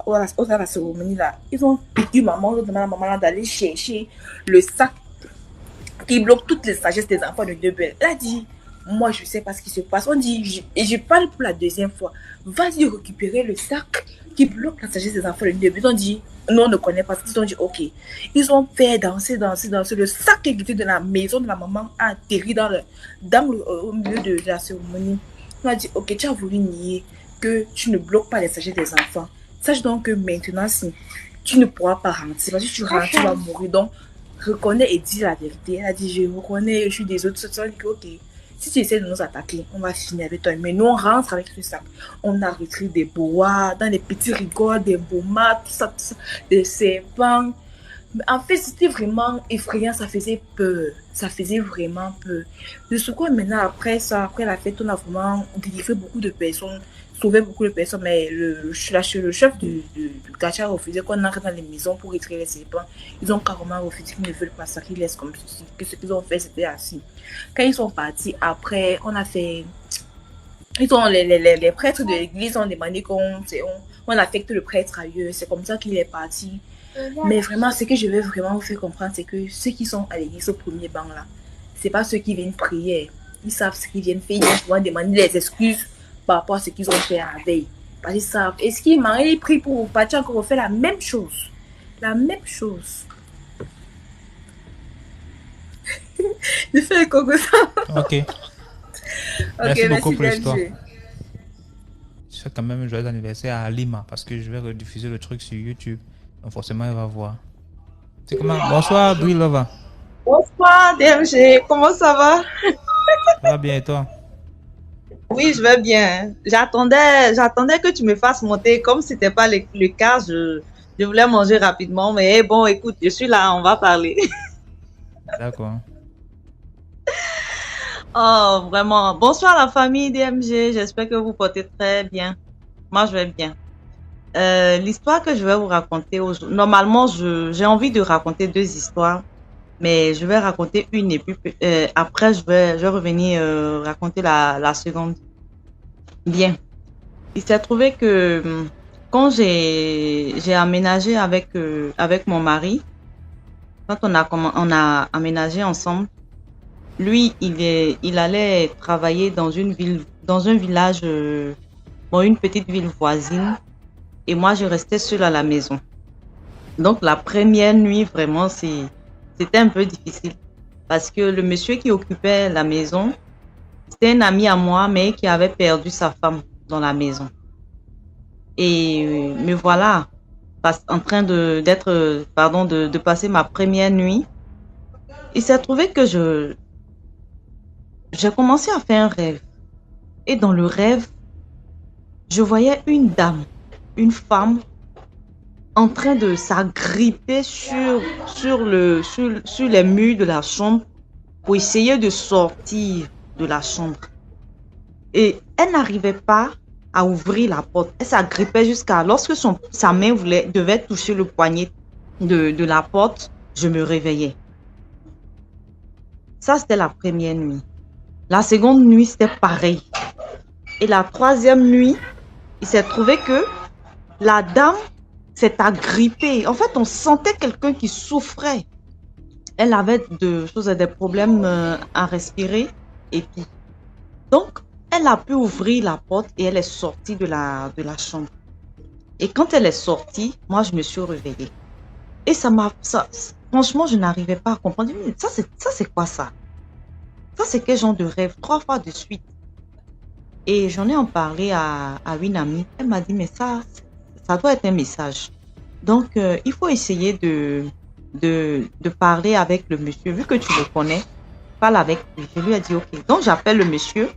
S5: la cérémonie là. Ils ont piqué maman, ils ont demandé à maman là d'aller chercher le sac qui bloque toutes les sagesses des enfants de Debel. Elle a dit, moi je sais pas ce qui se passe. On dit, et je parle pour la deuxième fois, vas-y récupérer le sac qui bloque la sagesse des enfants de Debel. Ils ont dit, non, on ne connaît pas. Ils ont dit, ok. Ils ont fait danser. Le sac qui était de la maison de la maman a atterri au milieu de la cérémonie. On a dit, ok, tu as voulu nier que tu ne bloques pas les sagesses des enfants. Sache donc que maintenant, si tu ne pourras pas rentrer, parce que tu rentres, tu vas mourir. Donc, reconnais et dis la vérité. Elle a dit, je reconnais, je suis désolée. Ok, si tu essaies de nous attaquer, on va finir avec toi. Mais nous, on rentre avec ce sac. On a retiré des bois, dans les petits rigoles, des bomas, tout ça, des serpents. En fait, c'était vraiment effrayant, ça faisait peur. Ça faisait vraiment peur. De ce quoi maintenant, après ça, après la fête, on a vraiment délivré beaucoup de personnes, sauvé beaucoup de personnes, mais le chef du quartier a refusé qu'on entre dans les maisons pour retirer les serpents. Ils ont carrément refusé qu'ils ne veulent pas ça, qu'ils laissent comme ceci. Que ce qu'ils ont fait, c'était assis. Quand ils sont partis, après, on a fait. Les prêtres de l'église ont demandé on affecte le prêtre ailleurs. C'est comme ça qu'il est parti. Mais vraiment, ce que je veux vraiment vous faire comprendre, c'est que ceux qui sont à l'église au premier banc là, c'est pas ceux qui viennent prier. Ils savent ce qu'ils viennent faire. Ils viennent souvent demander des excuses par rapport à ce qu'ils ont fait à la veille. Parce qu'ils savent. Est-ce qu'ils marient, ils prient pour partir encore refaire la même chose? La même chose. Je fais un coco ça.
S1: Ok. Merci beaucoup pour l'histoire. Je fais quand même un joyeux anniversaire à Lima parce que je vais rediffuser le truc sur YouTube. Donc forcément, elle va voir. C'est comment? Bonsoir, Brilova.
S6: Bonsoir, DMG. Comment ça va?
S1: Ça va bien et toi?
S6: Oui, je vais bien. J'attendais que tu me fasses monter. Comme c'était pas le cas, je voulais manger rapidement. Mais bon, écoute, je suis là, on va parler.
S1: D'accord.
S6: Oh, vraiment. Bonsoir la famille DMG. J'espère que vous portez très bien. Moi, je vais bien. L'histoire que je vais vous raconter aujourd'hui, normalement, j'ai envie de raconter deux histoires, mais je vais raconter une et puis après, je vais revenir raconter la seconde. Bien. Il s'est trouvé que quand j'ai aménagé avec mon mari, quand on a aménagé ensemble, lui, il allait travailler dans un village, une petite ville voisine. Et moi, je restais seule à la maison. Donc, la première nuit, vraiment, c'était un peu difficile. Parce que le monsieur qui occupait la maison, c'était un ami à moi, mais qui avait perdu sa femme dans la maison. Et me voilà en train de passer ma première nuit. Il s'est trouvé que j'ai commencé à faire un rêve. Et dans le rêve, je voyais une dame, une femme en train de s'agripper sur les murs de la chambre pour essayer de sortir de la chambre. Et elle n'arrivait pas à ouvrir la porte. Elle s'agrippait jusqu'à... Lorsque sa main devait toucher le poignet de la porte, je me réveillais. Ça, c'était la première nuit. La seconde nuit, c'était pareil. Et la troisième nuit, il s'est trouvé que la dame s'est agrippée. En fait, on sentait quelqu'un qui souffrait. Elle avait des problèmes à respirer et tout. Donc, elle a pu ouvrir la porte et elle est sortie de la chambre. Et quand elle est sortie, moi, je me suis réveillée. Et franchement, je n'arrivais pas à comprendre. Ça, c'est quoi ça? Ça, c'est quel genre de rêve? 3 fois de suite. Et j'en ai en parlé à une amie. Elle m'a dit, mais ça doit être un message. Donc, il faut essayer de parler avec le monsieur. Vu que tu le connais, parle avec lui. Je lui ai dit, ok. Donc, j'appelle le monsieur.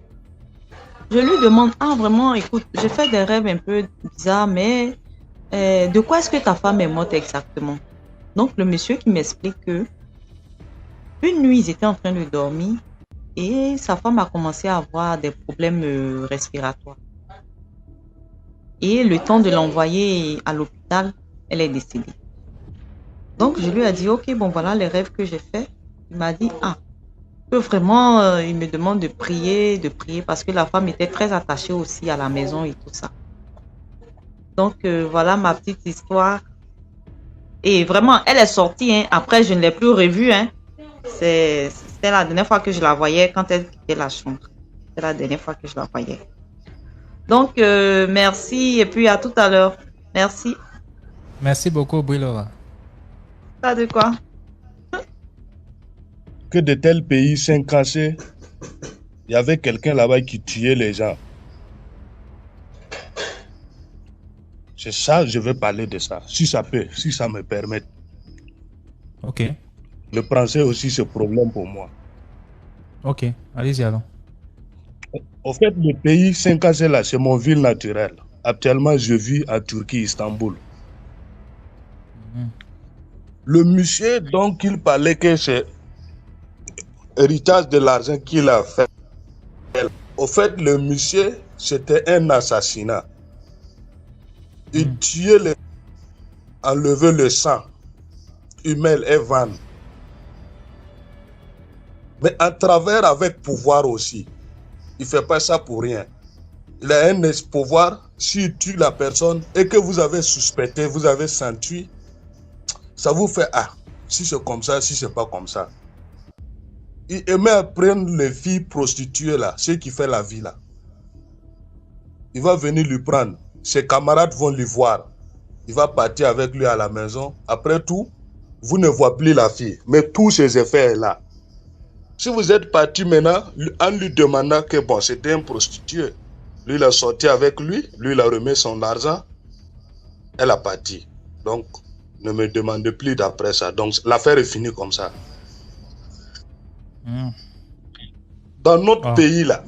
S6: Je lui demande, vraiment, écoute, j'ai fait des rêves un peu bizarres, mais de quoi est-ce que ta femme est morte exactement? Donc, le monsieur qui m'explique que une nuit, ils étaient en train de dormir et sa femme a commencé à avoir des problèmes respiratoires. Et le temps de l'envoyer à l'hôpital, elle est décédée. Donc, je lui ai dit, ok, bon, voilà les rêves que j'ai faits. Il m'a dit, que vraiment, il me demande de prier parce que la femme était très attachée aussi à la maison et tout ça. Donc, voilà ma petite histoire. Et vraiment, elle est sortie. Hein. Après, je ne l'ai plus revue. Hein. C'était la dernière fois que je la voyais quand elle quittait la chambre. C'était la dernière fois que je la voyais. Donc, merci et puis à tout à l'heure. Merci.
S1: Merci beaucoup, Brilova.
S6: Pas de quoi.
S7: Que de tels pays sont cachés. Il y avait quelqu'un là-bas qui tuait les gens. C'est ça, je veux parler de ça. Si ça me permet.
S1: Ok.
S7: Le français aussi, c'est problème pour moi.
S1: Ok, allez-y alors.
S7: En fait, le pays Saint-Cassé là, c'est mon ville naturelle. Actuellement, je vis à Turquie, Istanbul. Le monsieur, donc, il parlait que c'est héritage de l'argent qu'il a fait. Au fait, le monsieur, c'était un assassinat. Il tuait les... enlevait le sang, humain et vanne. Mais à travers, avec pouvoir aussi. Il ne fait pas ça pour rien. Il a un pouvoir, s'il tue la personne et que vous avez suspecté, vous avez senti, ça vous fait, ah, si c'est comme ça, si c'est pas comme ça. Il aimait prendre les filles prostituées là, ceux qui font la vie là. Il va venir lui prendre. Ses camarades vont lui voir. Il va partir avec lui à la maison. Après tout, vous ne voyez plus la fille. Mais tous ses effets sont là. Si vous êtes parti maintenant, en lui demandant que bon, c'était un prostitué. Lui, il a sorti avec lui. Lui, il a remis son argent. Elle a parti. Donc, ne me demandez plus d'après ça. Donc, l'affaire est finie comme ça. Dans notre pays là,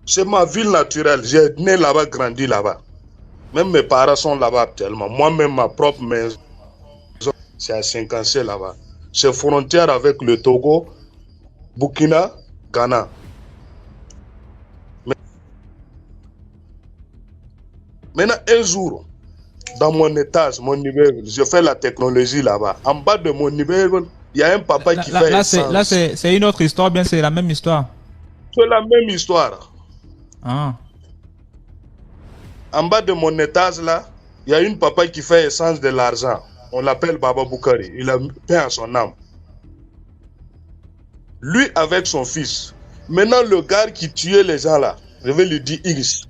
S7: c'est ma ville naturelle. J'ai né là-bas, grandi là-bas. Même mes parents sont là-bas actuellement. Moi-même, ma propre maison, c'est à 50 là-bas. C'est frontière avec le Togo, Burkina, Ghana. Maintenant, un jour, dans mon étage, mon niveau, je fais la technologie là-bas. En bas de mon niveau, il y a un papa qui fait essence.
S1: Là, c'est une autre histoire, bien c'est la même histoire.
S7: C'est la même histoire.
S1: Ah.
S7: En bas de mon étage là, il y a une papa qui fait essence de l'argent. On l'appelle Baba Boukari. Il a paix à son âme. Lui avec son fils. Maintenant, le gars qui tuait les gens là, je vais lui dire X.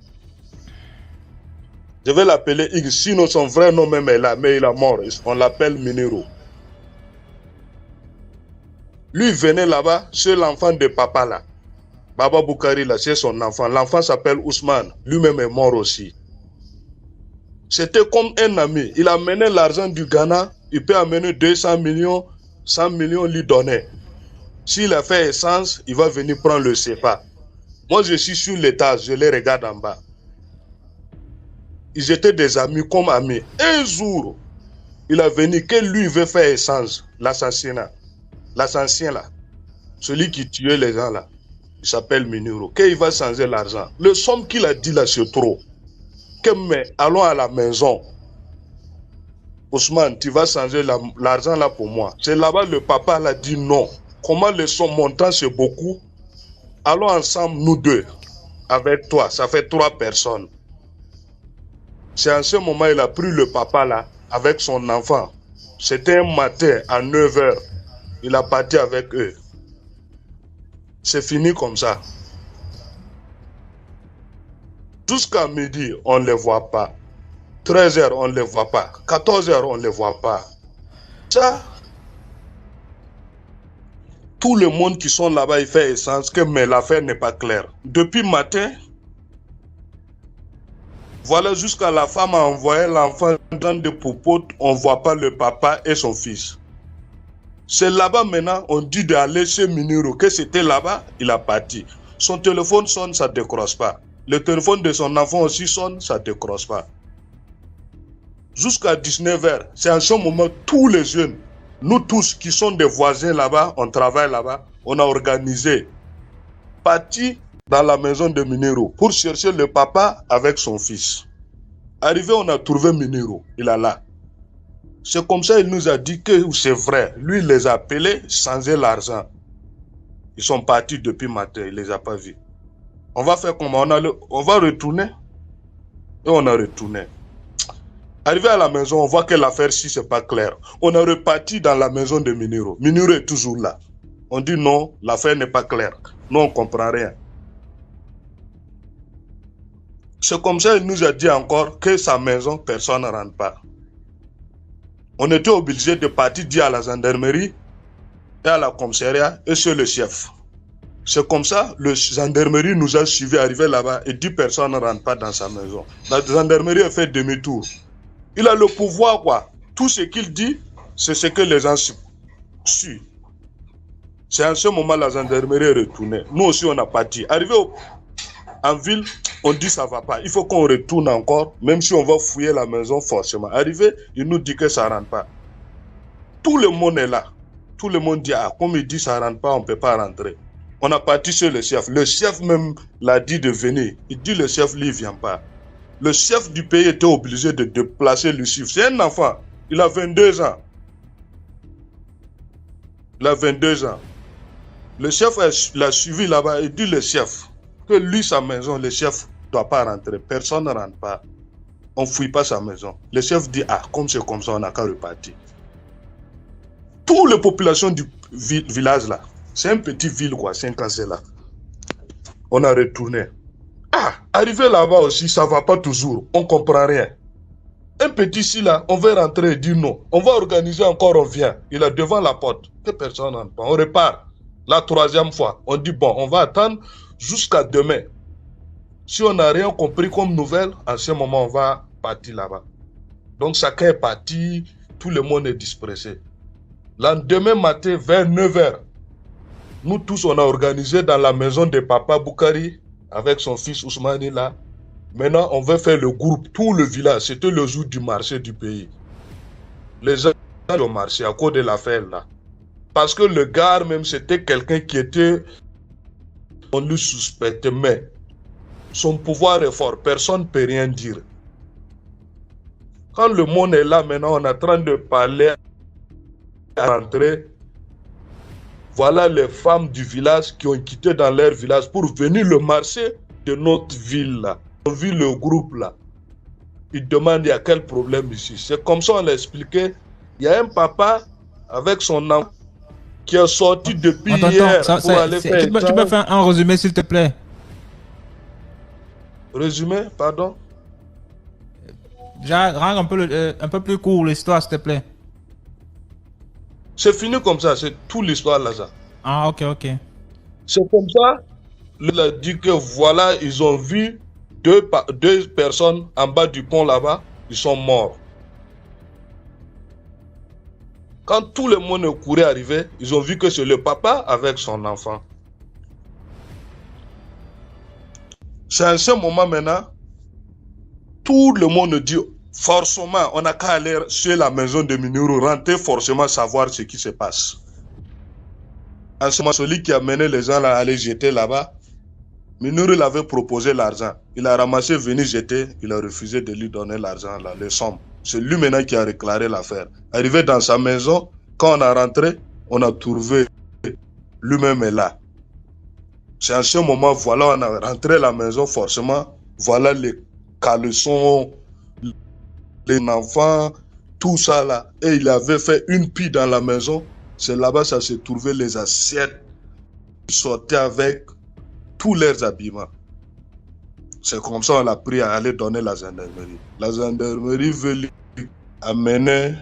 S7: Je vais l'appeler X. Sinon, son vrai nom même est là, mais il est mort. On l'appelle Minero. Lui venait là-bas, c'est l'enfant de papa là. Baba Boukari là, c'est son enfant. L'enfant s'appelle Ousmane. Lui-même est mort aussi. C'était comme un ami. Il amenait l'argent du Ghana. Il peut amener 200 millions, 100 millions lui donner. S'il a fait essence, il va venir prendre le CFA. Moi, je suis sur l'étage, je les regarde en bas. Ils étaient des amis comme amis. Un jour, il a venu que lui veut faire essence, l'assassinat. L'assassin là, celui qui tuait les gens là, il s'appelle Minuro. Qu'il va changer l'argent. Le somme qu'il a dit là, c'est trop. Que mais allons à la maison. Ousmane, tu vas changer l'argent là pour moi. C'est là-bas le papa l'a dit non. Comment le somme montant c'est beaucoup. Allons ensemble nous deux. Avec toi, ça fait 3 personnes. C'est en ce moment il a pris le papa là avec son enfant. C'était un matin à 9h. Il a parti avec eux. C'est fini comme ça. Jusqu'à midi, on ne les voit pas. 13h, on ne les voit pas. 14h, on ne les voit pas. Ça, tout le monde qui sont là-bas, il fait essence que mais l'affaire n'est pas claire. Depuis matin, voilà jusqu'à la femme a envoyé l'enfant dans des poupoutes, on ne voit pas le papa et son fils. C'est là-bas maintenant, on dit d'aller chez Minero, que c'était là-bas, il a parti. Son téléphone sonne, ça ne décroche pas. Le téléphone de son enfant aussi sonne, ça ne décroche pas. Jusqu'à 19h, c'est en ce moment, tous les jeunes, nous tous qui sont des voisins là-bas, on travaille là-bas, on a organisé, parti dans la maison de Minero pour chercher le papa avec son fils. Arrivé, on a trouvé Minero, il est là. C'est comme ça, il nous a dit que c'est vrai. Lui, il les a appelés, changer l'argent. Ils sont partis depuis matin, il les a pas vus. On va faire comment? On va retourner. Et on a retourné. Arrivé à la maison, on voit que l'affaire ci, c'est pas clair. On est reparti dans la maison de Minero. Minero est toujours là. On dit non, l'affaire n'est pas claire. Nous, on comprend rien. C'est comme ça, il nous a dit encore que sa maison, personne ne rentre pas. On était obligé de partir dire à la gendarmerie et à la commissariat et c'est le chef. C'est comme ça, le gendarmerie nous a suivis, arrivé là-bas et 10 personnes ne rentrent pas dans sa maison. La gendarmerie a fait demi-tour. Il a le pouvoir, quoi. Tout ce qu'il dit, c'est ce que les gens suivent. C'est en ce moment la gendarmerie est retournée. Nous aussi, on a parti. Arrivé en ville, on dit ça va pas. Il faut qu'on retourne encore, même si on va fouiller la maison forcément. Arrivé, il nous dit que ça rentre pas. Tout le monde est là. Tout le monde dit, ah, comme il dit, ça ne rentre pas, on ne peut pas rentrer. On a parti chez le chef. Le chef même l'a dit de venir. Il dit, le chef, lui, il ne vient pas. Le chef du pays était obligé de déplacer Lucif. C'est un enfant. Il a 22 ans. Il a 22 ans. Le chef l'a suivi là-bas. Il dit, le chef, que lui, sa maison, le chef ne doit pas rentrer. Personne ne rentre pas. On ne fouille pas sa maison. Le chef dit, ah, comme c'est comme ça, on n'a qu'à repartir. Toute la population du village là, c'est une petite ville quoi, Saint-Cassé là. On a retourné. Ah, arrivé là-bas aussi, ça ne va pas toujours. On ne comprend rien. Un petit ici là, on veut rentrer et dire non. On va organiser encore, on vient. Il est devant la porte. Que personne n'entre pas. On repart. La troisième fois, on dit bon, on va attendre jusqu'à demain. Si on n'a rien compris comme nouvelle, à ce moment, on va partir là-bas. Donc chacun est parti, tout le monde est dispersé. Lendemain matin, vers 9h, nous tous, on a organisé dans la maison de Papa Boukari, avec son fils Ousmane là. Maintenant, on veut faire le groupe, tout le village. C'était le jour du marché du pays. Les gens ont marché à cause de l'affaire là. Parce que le gars même, c'était quelqu'un qui était... On lui suspectait, mais son pouvoir est fort. Personne ne peut rien dire. Quand le monde est là, maintenant, on est en train de parler à rentrer. Voilà les femmes du village qui ont quitté dans leur village pour venir le marché de notre ville là. On a vu le groupe là. Ils demandent il y a quel problème ici. C'est comme ça on l'a expliqué. Il y a un papa avec son enfant qui est sorti depuis hier pour aller faire...
S1: Tu peux faire un résumé s'il te plaît?
S7: Résumé, pardon?
S1: Rends un peu plus court l'histoire s'il te plaît.
S7: C'est fini comme ça, c'est toute l'histoire là ça.
S1: Ah ok.
S7: C'est comme ça, il a dit que voilà, ils ont vu deux personnes en bas du pont là-bas, ils sont morts. Quand tout le monde courait arriver, ils ont vu que c'est le papa avec son enfant. C'est à ce moment maintenant, tout le monde dit forcément, on n'a qu'à aller sur la maison de Minourou, rentrer forcément savoir ce qui se passe. En ce moment, celui qui a mené les gens à aller jeter là-bas, Minourou l'avait proposé l'argent. Il a ramassé, venu jeter, il a refusé de lui donner l'argent, les sommes. C'est lui maintenant qui a déclaré l'affaire. Arrivé dans sa maison, quand on a rentré, on a trouvé lui-même est là. C'est en ce moment, voilà, on a rentré à la maison, forcément, voilà les caleçons, les enfants, tout ça là. Et il avait fait une pile dans la maison. C'est là-bas, ça se trouvait les assiettes. Ils sortaient avec tous leurs habillements. C'est comme ça qu'on a pris à aller donner la gendarmerie. La gendarmerie veut lui amener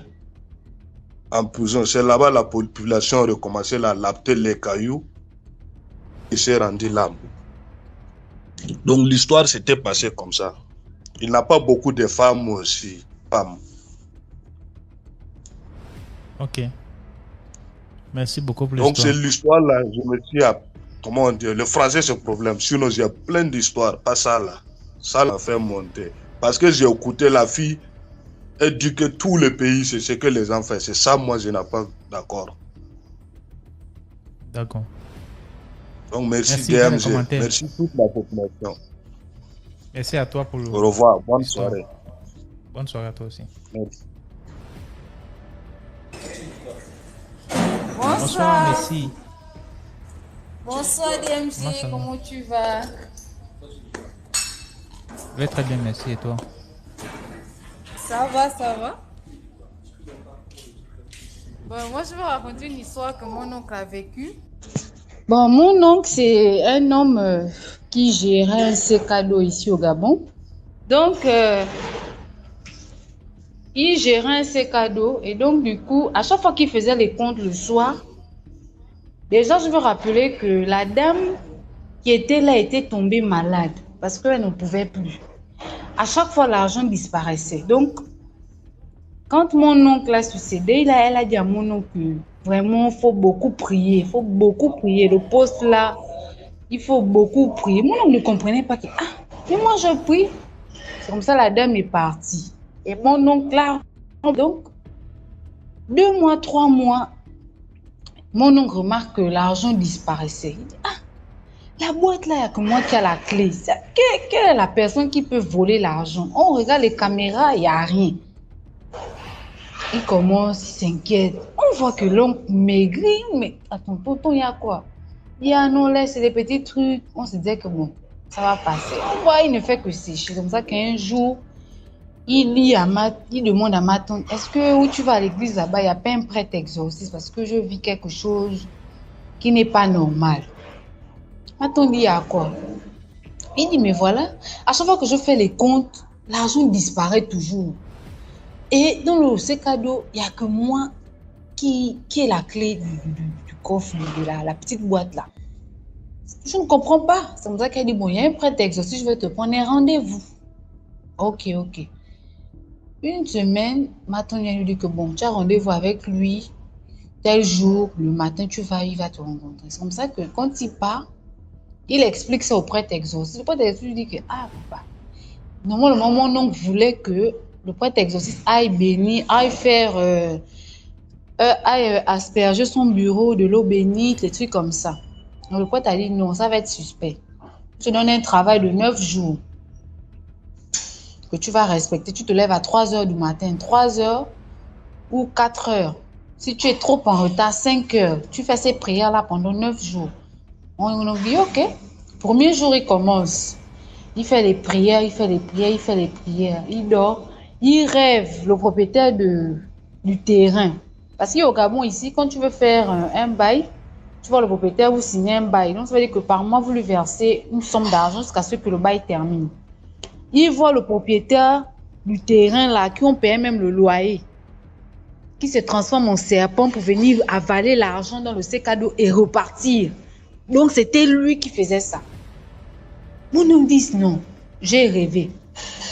S7: en prison. C'est là-bas la population a recommencé à lapter les cailloux. Il s'est rendu l'âme. Donc l'histoire s'était passée comme ça. Il n'a pas beaucoup de femmes aussi.
S1: Ok. Merci beaucoup pour
S7: l'histoire. Donc
S1: l'histoire.
S7: c'est l'histoire là, je me dis, comment on dit, le français c'est le problème. Sinon il y a plein d'histoires, pas ça là. Ça l'a fait monter. Parce que j'ai écouté la fille, elle dit que tout le pays c'est ce que les enfants font. C'est ça, moi je n'ai pas d'accord.
S1: D'accord.
S7: Donc merci DMG, merci toute la population.
S1: Merci à toi pour le...
S7: Au revoir, bonne soirée.
S1: Bonne soirée à toi aussi.
S7: Merci.
S1: Bonsoir, merci.
S8: Bonsoir DMG,
S1: Bonsoir.
S8: comment tu vas?
S1: Je vais très bien, merci. Et toi?
S8: Ça va, ça va. Bon, moi je vais raconter une histoire que mon oncle a vécue.
S3: Bon, mon oncle, c'est un homme qui gérait un CKDO ici au Gabon. Donc, il gérait un CKDO et donc, du coup, à chaque fois qu'il faisait les comptes le soir, déjà, je veux rappeler que la dame qui était là était tombée malade parce qu'elle ne pouvait plus. À chaque fois, l'argent disparaissait. Donc, quand mon oncle a succédé, elle a dit à mon oncle que vraiment, il faut beaucoup prier. Il faut beaucoup prier. Le poste là, il faut beaucoup prier. Mon oncle ne comprenait pas que, mais moi je prie. C'est comme ça la dame est partie. Et mon oncle là, donc, 2 mois, 3 mois, mon oncle remarque que l'argent disparaissait. Il dit, ah, la boîte là, il n'y a que moi qui a la clé. Quelle est la personne qui peut voler l'argent? On regarde les caméras, il n'y a rien. Il commence, il s'inquiète. On voit que l'oncle maigrit, mais attends, tonton, il y a quoi? Il y a non, là, c'est des petits trucs. On se disait que bon, ça va passer. On voit, il ne fait que sécher. Comme ça qu'un jour, il demande à ma tante, est-ce que où tu vas à l'église là-bas, il n'y a pas un prêtre exorciste parce que je vis quelque chose qui n'est pas normal. Ma tante dit, il y a quoi? Il dit, mais voilà, à chaque fois que je fais les comptes, l'argent disparaît toujours. Et dans le sac à dos, il n'y a que moi qui ai la clé du coffre, de la petite boîte là. Je ne comprends pas. C'est comme ça qu'elle dit, bon, il y a un prêtre exorciste, je vais te prendre un rendez-vous. Ok. Une semaine, ma tante lui dit que bon, tu as rendez-vous avec lui, tel jour, le matin, il va te rencontrer. C'est comme ça que quand il part, il explique ça au prêtre exorciste. Le prêtre exorciste lui dit que, ah, papa, normalement, mon oncle voulait que le prêtre exorciste aille bénir, aille asperger son bureau de l'eau bénite, des trucs comme ça. Donc, le prêtre a dit non, ça va être suspect. Je te donne un travail de 9 jours que tu vas respecter. Tu te lèves à 3 heures du matin, 3 heures ou 4 heures. Si tu es trop en retard, 5 heures. Tu fais ces prières-là pendant 9 jours. On dit ok. Premier jour, il commence. Il fait les prières. Il dort. Il rêve, le propriétaire du terrain. Parce qu'au Gabon, ici, quand tu veux faire un bail, tu vois le propriétaire, vous signez un bail. Donc, ça veut dire que par mois, vous lui versez une somme d'argent jusqu'à ce que le bail termine. Il voit le propriétaire du terrain là, qui ont payé même le loyer, qui se transforme en serpent pour venir avaler l'argent dans le sac à dos et repartir. Donc, c'était lui qui faisait ça. Mon homme dit non, j'ai rêvé.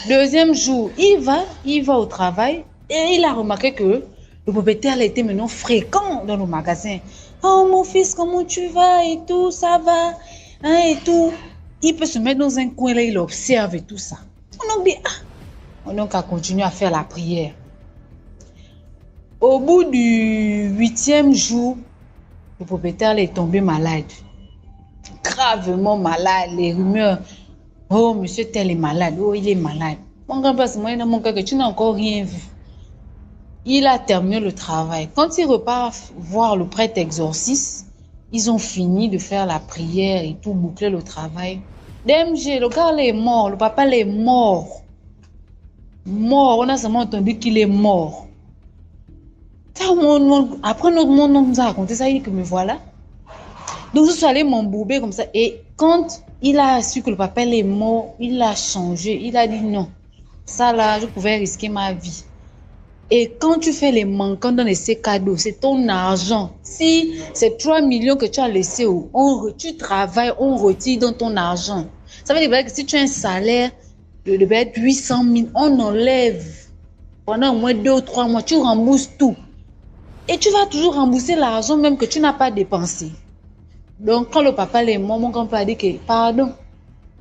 S3: Deuxième jour, il va au travail et il a remarqué que le propriétaire était maintenant fréquent dans le magasin. Oh mon fils, comment tu vas et tout, ça va, hein, et tout. Il peut se mettre dans un coin là, il observe et tout ça. On dit, on a continué à faire la prière. Au bout du 8e jour, le propriétaire est tombé malade. Gravement malade, les rumeurs. Oh, monsieur tel est malade. Oh, il est malade. Mon grand-père, c'est moi, dans mon cas, que tu n'as encore rien vu. Il a terminé le travail. Quand il repart voir le prêtre exorciste, ils ont fini de faire la prière et tout, boucler le travail. DMG, le gars est mort. Le papa est mort. Mort. On a seulement entendu qu'il est mort. Après, notre monde nous a raconté ça. Il dit que me voilà. Donc, je suis allée m'embourber comme ça. Et quand il a su que le papa est mort, il a changé. Il a dit non. Ça là, je pouvais risquer ma vie. Et quand tu fais les manquants dans ces cadeaux, c'est ton argent. Si c'est 3 millions que tu as laissé, tu travailles, on retire dans ton argent. Ça veut dire que si tu as un salaire de 800 000, on enlève pendant au moins 2 ou 3 mois, tu rembourses tout. Et tu vas toujours rembourser l'argent même que tu n'as pas dépensé. Donc, quand le papa est mort, mon grand-père a dit que, pardon,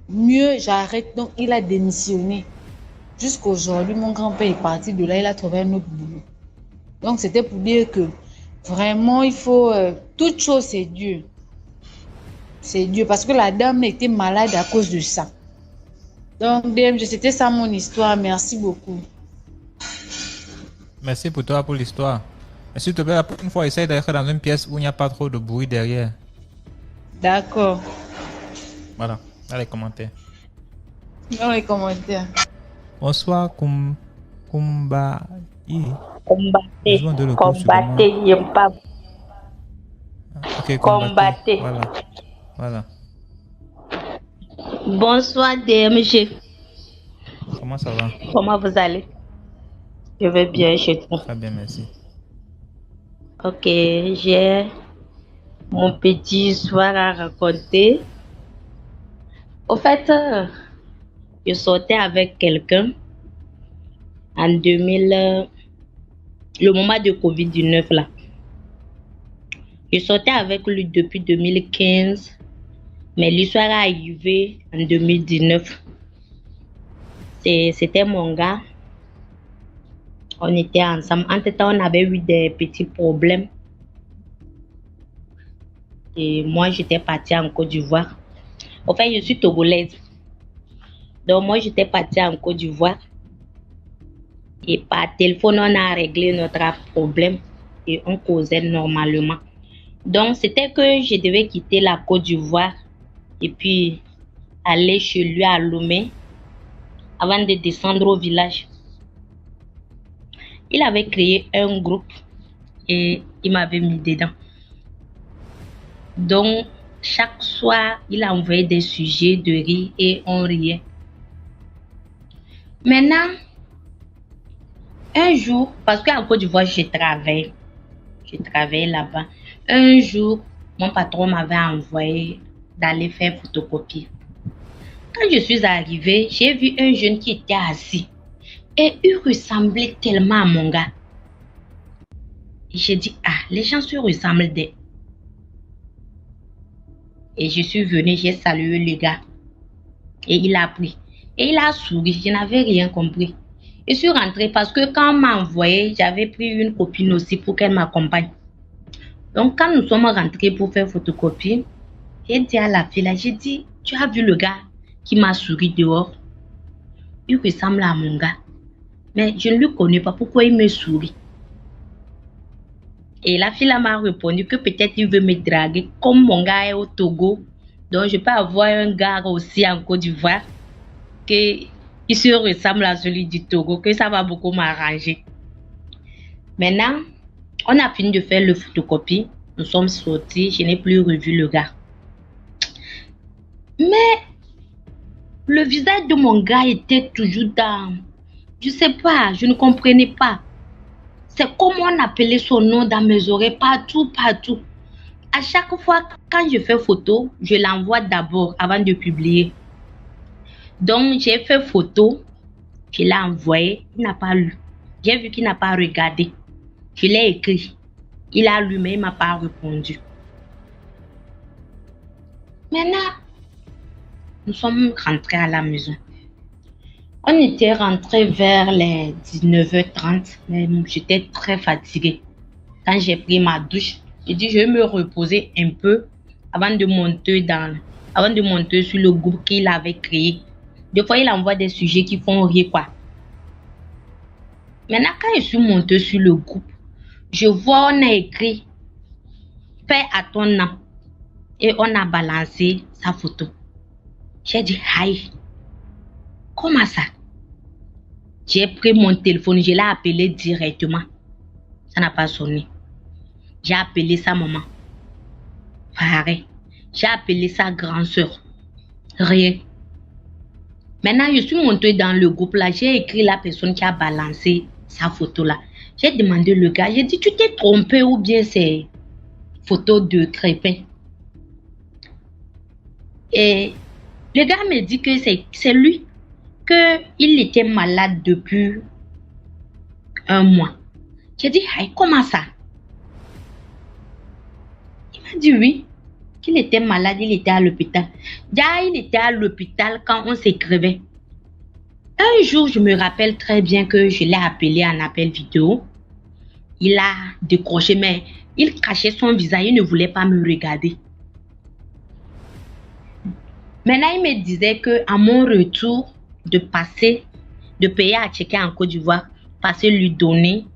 S3: mieux j'arrête. Donc, il a démissionné. Jusqu'aujourd'hui, mon grand-père est parti de là, il a trouvé un autre boulot. Donc, c'était pour dire que, vraiment, il faut... toute chose, c'est Dieu. C'est Dieu. Parce que la dame était malade à cause de ça. Donc, DMG, c'était ça mon histoire. Merci beaucoup.
S1: Merci pour toi, pour l'histoire. Mais s'il te plaît, la prochaine fois, essaye d'être dans une pièce où il n'y a pas trop de bruit derrière.
S3: D'accord.
S1: Voilà, dans les commentaires.
S3: Dans les commentaires.
S1: Bonsoir, Kumba.
S9: Combattez, combattez, il n'y a pas.
S1: Ok,
S9: combattez.
S1: Voilà.
S9: Bonsoir, DMG.
S1: Comment ça va?
S9: Comment vous allez? Je vais bien chez toi.
S1: Très bien, merci.
S9: Ok, j'ai mon petit histoire à raconter. Au fait, je sortais avec quelqu'un en 2000, le moment de Covid-19 là. Je sortais avec lui depuis 2015, mais l'histoire est arrivée en 2019. C'était mon gars. On était ensemble. Entre-temps, on avait eu des petits problèmes. Et moi, j'étais partie en Côte d'Ivoire. En fait, je suis togolaise. Donc, moi, j'étais partie en Côte d'Ivoire. Et par téléphone, on a réglé notre problème. Et on causait normalement. Donc, c'était que je devais quitter la Côte d'Ivoire. Et puis, aller chez lui à Lomé. Avant de descendre au village. Il avait créé un groupe. Et il m'avait mis dedans. Donc, chaque soir, il a envoyé des sujets de rire et on riait. Maintenant, un jour, parce qu'en Côte d'Ivoire, je travaillais là-bas. Un jour, mon patron m'avait envoyé d'aller faire photocopie. Quand je suis arrivée, j'ai vu un jeune qui était assis et il ressemblait tellement à mon gars. Et j'ai dit, ah, les gens se ressemblent des... Et je suis venue, j'ai salué le gars. Et il a pris. Et il a souri, je n'avais rien compris. Je suis rentrée parce que quand on m'a envoyé, j'avais pris une copine aussi pour qu'elle m'accompagne. Donc quand nous sommes rentrés pour faire photocopie, j'ai dit à la fille là, j'ai dit, tu as vu le gars qui m'a souri dehors? Il ressemble à mon gars. Mais je ne lui connais pas, pourquoi il me sourit? Et la fille là m'a répondu que peut-être il veut me draguer. Comme mon gars est au Togo, donc je peux avoir un gars aussi en Côte d'Ivoire qui se ressemble à celui du Togo, que ça va beaucoup m'arranger. Maintenant, on a fini de faire le photocopie. Nous sommes sortis, je n'ai plus revu le gars. Mais le visage de mon gars était toujours dans... Je sais pas, je ne comprenais pas. C'est comme on appelait son nom dans mes oreilles, partout, partout. À chaque fois, quand je fais photo, je l'envoie d'abord avant de publier. Donc, j'ai fait photo, je l'ai envoyé, il n'a pas lu. J'ai vu qu'il n'a pas regardé. Je l'ai écrit. Il a lu, mais il ne m'a pas répondu. Maintenant, nous sommes rentrés à la maison. On était rentré vers les 19h30, mais j'étais très fatiguée. Quand j'ai pris ma douche, j'ai dit je vais me reposer un peu avant de monter sur le groupe qu'il avait créé. Des fois, il envoie des sujets qui font rire, quoi. Maintenant, quand je suis montée sur le groupe, je vois on a écrit « Paix à ton nom » et on a balancé sa photo. J'ai dit « Aïe, comment ça ?» J'ai pris mon téléphone, je l'ai appelé directement. Ça n'a pas sonné. J'ai appelé sa maman. Pareil. J'ai appelé sa grande soeur. Rien. Maintenant, je suis montée dans le groupe là. J'ai écrit la personne qui a balancé sa photo là. J'ai demandé le gars. J'ai dit, tu t'es trompé ou bien c'est photo de Crépin? Et le gars me dit que c'est lui. Qu'il était malade depuis un mois. J'ai dit, hey, comment ça? Il m'a dit oui, qu'il était malade, il était à l'hôpital. Déjà, il était à l'hôpital quand on s'écrivait. Un jour, je me rappelle très bien que je l'ai appelé en appel vidéo. Il a décroché, mais il cachait son visage, il ne voulait pas me regarder. Maintenant, il me disait qu'à mon retour, de payer à checker en Côte d'Ivoire, passer lui donner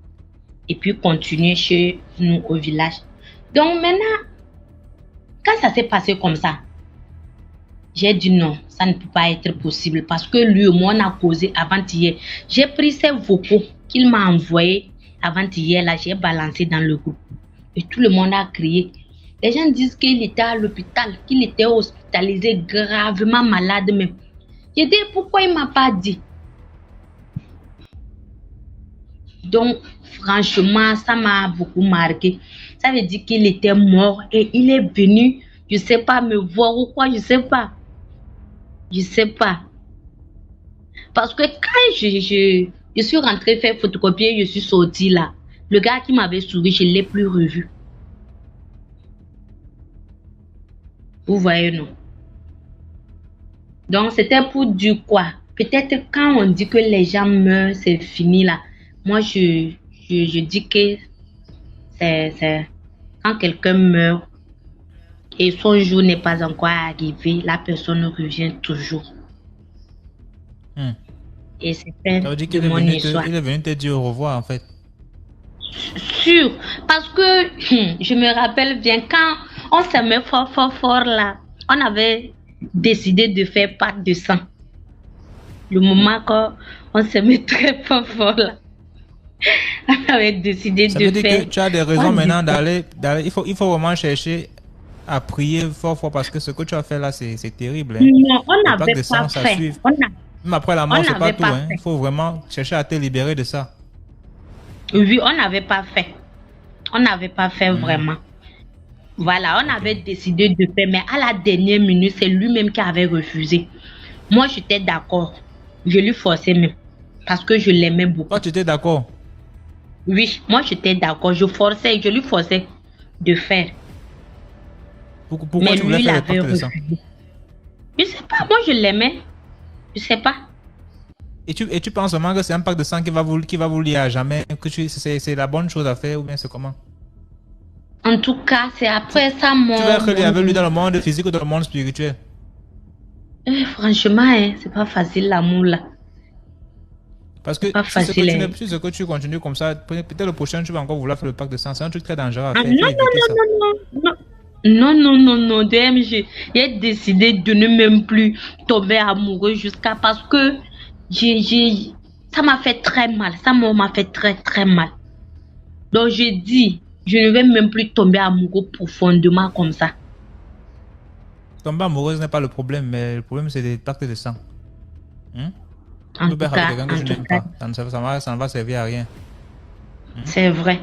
S9: et puis continuer chez nous au village. Donc maintenant, quand ça s'est passé comme ça, j'ai dit non, ça ne peut pas être possible parce que lui et moi on a causé avant-hier. J'ai pris ces vocaux qu'il m'a envoyés avant-hier, là j'ai balancé dans le groupe et tout le monde a crié. Les gens disent qu'il était à l'hôpital, qu'il était hospitalisé, gravement malade même. J'ai dit, pourquoi il ne m'a pas dit? Donc, franchement, ça m'a beaucoup marqué. Ça veut dire qu'il était mort et il est venu, je ne sais pas, me voir ou quoi, je ne sais pas. Je ne sais pas. Parce que quand je suis rentrée faire photocopier, je suis sortie là. Le gars qui m'avait souri, je ne l'ai plus revu. Vous voyez, non? Donc, c'était pour dire quoi? Peut-être quand on dit que les gens meurent, c'est fini là. Moi, je dis que c'est quand quelqu'un meurt et son jour n'est pas encore arrivé, la personne revient toujours.
S1: Hmm.
S9: Et c'est fin
S1: Ça veut dire
S9: de
S1: qu'il est
S9: mon
S1: venu
S9: histoire.
S1: il est venu te dire au revoir, en fait.
S9: Sûr, parce que je me rappelle bien quand on s'aimait fort, fort, fort là, on avait décidé de faire pacte de sang. Le moment qu'on s'aimait très fort, fort là, on avait décidé
S1: Ça
S9: de
S1: veut dire que
S9: faire
S1: tu as des raisons
S9: pacte de
S1: maintenant
S9: sang.
S1: d'aller, il faut vraiment chercher à prier fort, fort, parce que ce que tu as fait là, c'est terrible. Hein.
S9: Non, on
S1: Le pacte
S9: n'avait
S1: de
S9: pas
S1: sang, ça
S9: fait.
S1: suit.
S9: On
S1: Même après la mort, c'est pas
S9: n'avait
S1: tout.
S9: pas
S1: Hein.
S9: fait.
S1: Il faut vraiment chercher à te libérer de ça.
S9: Oui, on n'avait pas fait. On n'avait pas fait
S1: Mhm.
S9: vraiment. Voilà, on
S1: Ok.
S9: avait décidé de faire, mais à la dernière minute, c'est lui-même qui avait refusé. Moi, j'étais d'accord. Je lui forçais même. Parce que je l'aimais beaucoup.
S1: Toi, tu étais d'accord?
S9: Oui, moi, j'étais d'accord. Je lui forçais de faire.
S1: Pourquoi
S9: Mais
S1: tu voulais
S9: lui, il
S1: faire le
S9: avait
S1: pacte de sang?
S9: refusé. Je sais pas, moi, je l'aimais. Je sais pas.
S1: Et tu penses vraiment que c'est un pacte de sang qui va vous lier à jamais, que c'est la bonne chose à faire, ou bien c'est comment?
S9: En tout cas, c'est après sa
S1: Tu
S9: mort.
S1: vas être lié avec lui dans le monde physique ou dans le monde spirituel?
S9: Franchement, hein, c'est pas facile l'amour là.
S1: Parce que
S9: C'est pas
S1: si
S9: facile. Hein.
S1: si ce que tu continues comme ça, peut-être le prochain, tu vas encore vouloir faire le pacte de sang. C'est un truc très dangereux à
S9: Ah,
S1: faire. Il faut éviter ça.
S9: non, DMG. J'ai décidé de ne même plus tomber amoureux jusqu'à parce que ça m'a fait très mal. Ça m'a fait très, très mal. Donc, j'ai dit, je ne vais même plus tomber amoureux profondément comme ça.
S1: Tomber amoureuse n'est pas le problème, mais le problème, c'est des pactes de sang. Hein?
S9: En
S1: Tu
S9: tout
S1: peux faire avec
S9: cas,
S1: quelqu'un que je n'aime pas. Ça ne va servir à rien.
S9: c'est vrai.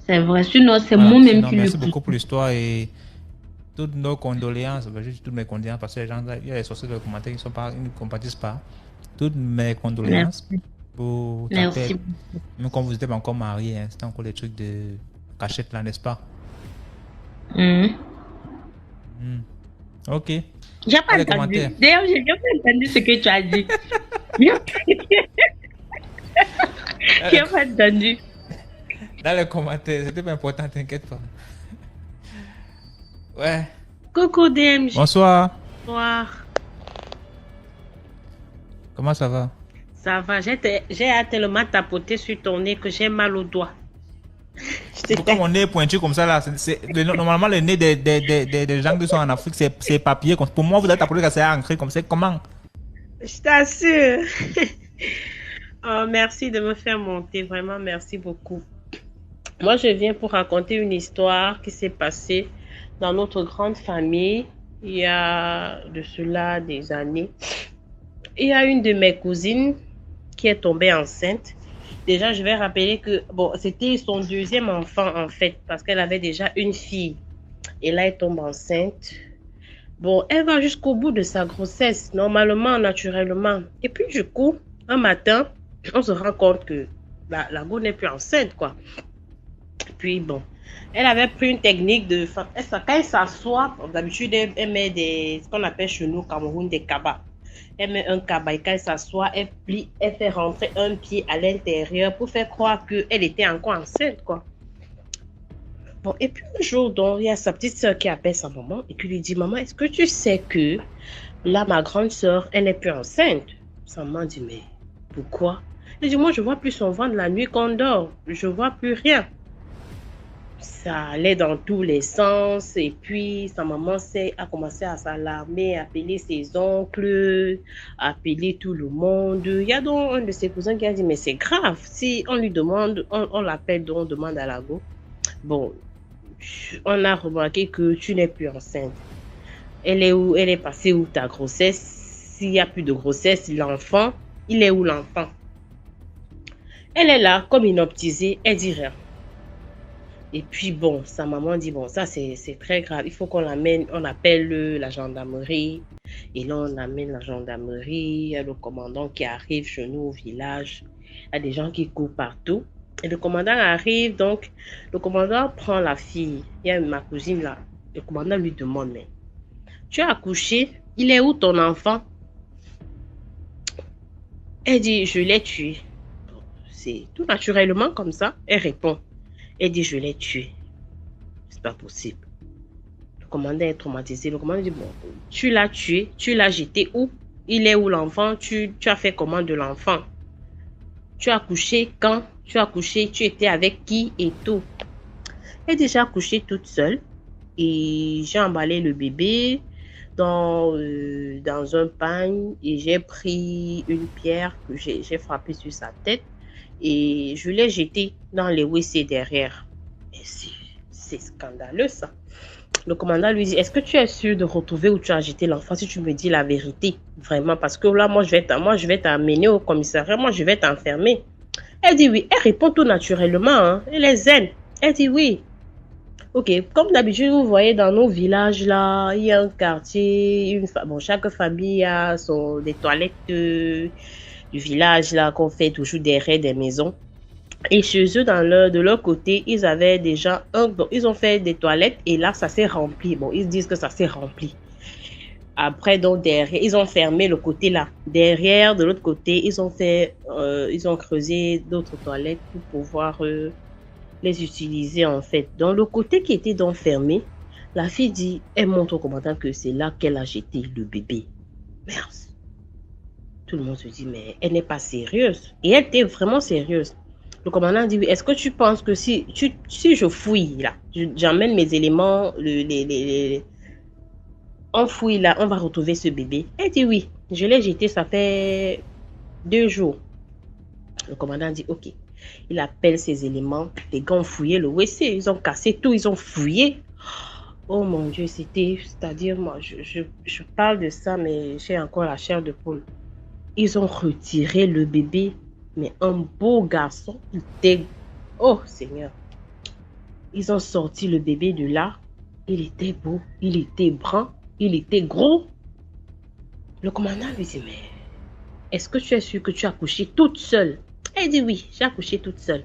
S9: C'est vrai. Sinon, c'est
S1: Voilà.
S9: moi-même
S1: Sinon,
S9: qui le
S1: merci
S9: pousse.
S1: beaucoup pour l'histoire et toutes nos condoléances. Juste toutes mes condoléances parce que les gens, il y a les sorciers de commentaires qui ne compatissent pas. Toutes mes condoléances
S9: Merci.
S1: pour ta
S9: Merci.
S1: perte. Même quand vous n'étiez pas encore mariés, hein, c'était encore les trucs de cachette là, n'est-ce pas?
S9: Mhm.
S1: Hmm. Ok.
S9: J'ai pas
S1: Les
S9: entendu.
S1: commentaires.
S9: D'ailleurs, j'ai pas entendu ce que tu as dit. J'ai pas entendu.
S1: Dans les commentaires, c'était pas important, t'inquiète pas. Ouais.
S10: Coucou DMG.
S1: Bonsoir.
S10: Bonsoir.
S1: Comment ça va?
S10: Ça va, j'ai tellement tapoté sur ton nez que j'ai mal au doigt.
S1: Pourquoi mon nez est pointu comme ça là? Normalement, le nez des gens qui sont en Afrique, c'est papier. Pour moi, vous êtes appelé que c'est ancré comme ça. Comment?
S10: Je t'assure. Oh, merci de me faire monter, vraiment merci beaucoup. Moi, je viens pour raconter une histoire qui s'est passée dans notre grande famille il y a de cela des années. Il y a une de mes cousines qui est tombée enceinte. Déjà, je vais rappeler que bon, c'était son deuxième enfant en fait, parce qu'elle avait déjà une fille. Et là, elle tombe enceinte. Bon, elle va jusqu'au bout de sa grossesse, normalement, naturellement. Et puis, du coup, un matin, on se rend compte que la go n'est plus enceinte, quoi. Puis, bon, elle avait pris une technique de... Quand elle s'assoit, d'habitude, elle met ce qu'on appelle chez nous, au Cameroun, des cabas. Elle met un cabas et quand elle s'assoit, elle plie, elle fait rentrer un pied à l'intérieur pour faire croire qu'elle était encore enceinte, quoi. Bon, et puis un jour, donc, il y a sa petite soeur qui appelle sa maman et qui lui dit, maman, est-ce que tu sais que là, ma grande soeur, elle n'est plus enceinte? Sa maman dit, mais pourquoi? Elle dit, moi, je vois plus son ventre la nuit qu'on dort. Je vois plus rien. Ça allait dans tous les sens et puis sa maman a commencé à s'alarmer, appeler ses oncles, appeler tout le monde. Il y a donc un de ses cousins qui a dit, mais c'est grave, si on lui demande, on l'appelle, donc on demande à la go. Bon, on a remarqué que tu n'es plus enceinte. Elle est où? Elle est passée où ta grossesse? S'il n'y a plus de grossesse, l'enfant, il est où l'enfant? Elle est là, comme inoptisée, elle dit rien. Et puis bon, sa maman dit, bon, ça c'est très grave, il faut qu'on l'amène, on appelle la gendarmerie. Et là, on amène la gendarmerie, il y a le commandant qui arrive chez nous au village. Il y a des gens qui courent partout. Et le commandant arrive, donc le commandant prend la fille. Il y a ma cousine là. Le commandant lui demande, mais tu as accouché, il est où ton enfant? Elle dit, je l'ai tué. WC. Tout naturellement, comme ça, elle répond. Elle dit, je l'ai tué. C'est pas possible. Le commandant est traumatisé. Le commandant dit, bon, tu l'as tué, tu l'as jeté où? Il est où l'enfant? Tu as fait comment de l'enfant? Tu as couché quand? Tu as couché, tu étais avec qui et tout? Elle est déjà couchée toute seule. Et j'ai emballé le bébé dans un pagne et j'ai pris une pierre que j'ai frappée sur sa tête et je l'ai jetée dans les WC derrière. Et c'est scandaleux ça. Le commandant lui dit, est-ce que tu es sûr de retrouver où tu as jeté l'enfant si tu me dis la vérité? Vraiment, parce que là, moi, je vais t'amener au commissariat, moi, je vais t'enfermer. Elle dit oui. Elle répond tout naturellement. Hein. Elle est zen. Elle dit oui. Ok, comme d'habitude, vous voyez dans nos villages là, il y a un quartier, bon, chaque famille a des toilettes du village là qu'on fait toujours derrière des maisons. Et chez eux, de leur côté, ils avaient déjà ils ont fait des toilettes et là, ça s'est rempli. Bon, ils disent que ça s'est rempli. Après, donc derrière, ils ont fermé le côté là. Derrière, de l'autre côté, ils ont creusé d'autres toilettes pour pouvoir les utiliser en fait. Dans le côté qui était donc fermé, la fille dit, elle montre au commandant que c'est là qu'elle a jeté le bébé. Merde. Tout le monde se dit, mais elle n'est pas sérieuse. Et elle était vraiment sérieuse. Le commandant dit, oui, est-ce que tu penses que si je fouille là, j'emmène mes éléments, on fouille là, on va retrouver ce bébé? Elle dit oui, je l'ai jeté, ça fait 2 jours. Le commandant dit, ok. Il appelle ses éléments. Les gars ont fouillé le WC. Ils ont cassé tout. Ils ont fouillé. Oh mon Dieu, c'est-à-dire, moi, je parle de ça, mais j'ai encore la chair de poule. Ils ont retiré le bébé. Mais un beau garçon. Oh Seigneur. Ils ont sorti le bébé de là. Il était beau. Il était brun. Il était gros. Le commandant lui dit, mais est-ce que tu es sûr que tu as couché toute seule? Elle dit oui, j'ai accouché toute seule.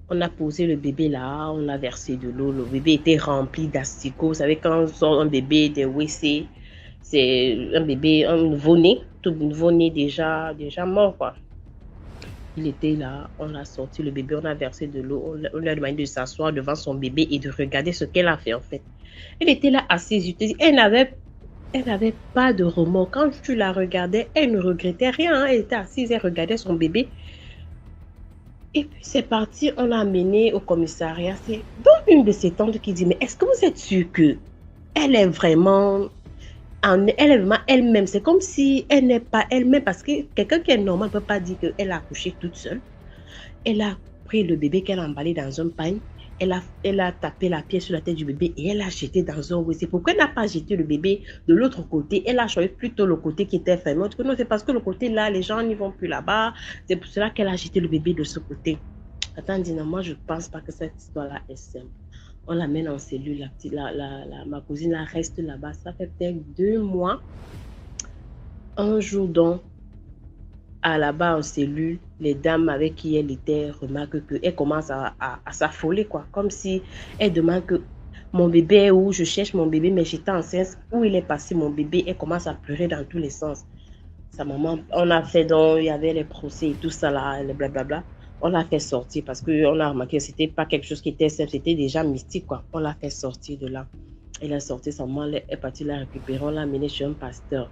S10: On a posé le bébé là, on a versé de l'eau. Le bébé était rempli d'asticots. Vous savez, quand on sort un bébé des WC, c'est un bébé, un nouveau-né, tout nouveau-né déjà mort quoi. Il était là, on a sorti le bébé, on a versé de l'eau, on lui a demandé de s'asseoir devant son bébé et de regarder ce qu'elle a fait en fait. Elle était là assise, elle n'avait pas de remords. Quand tu la regardais, elle ne regrettait rien. Hein. Elle était assise, elle regardait son bébé. Et puis c'est parti, on l'a amenée au commissariat. C'est donc une de ses tantes qui dit, mais est-ce que vous êtes sûr que elle est vraiment elle-même? C'est comme si elle n'est pas elle-même, parce que quelqu'un qui est normal ne peut pas dire qu'elle a accouché toute seule. Elle a pris le bébé qu'elle a emballé dans un pagne. Elle a tapé la pierre sur la tête du bébé et elle l'a jeté dans un WC. Pourquoi elle n'a pas jeté le bébé de l'autre côté? Elle a choisi plutôt le côté qui était fermé. Non, c'est parce que le côté là, les gens n'y vont plus là-bas. C'est pour cela qu'elle a jeté le bébé de ce côté. Attends, Dina, moi je ne pense pas que cette histoire-là est simple. On l'amène en cellule. Ma cousine là, reste là-bas. Ça fait peut-être 2 mois. Un jour donc, là-bas en cellule, les dames avec qui elle était remarquent qu'elle commence à s'affoler, quoi. Comme si elle demande que mon bébé est où, je cherche mon bébé, mais j'étais enceinte, où il est passé mon bébé? Elle commence à pleurer dans tous les sens. Sa maman, on a fait donc, il y avait les procès et tout ça là, les blablabla. On l'a fait sortir parce qu'on a remarqué que c'était pas quelque chose qui était simple, c'était déjà mystique, quoi. On l'a fait sortir de là. Elle a sorti, sa maman est partie la récupérer, on l'a amenée chez un pasteur.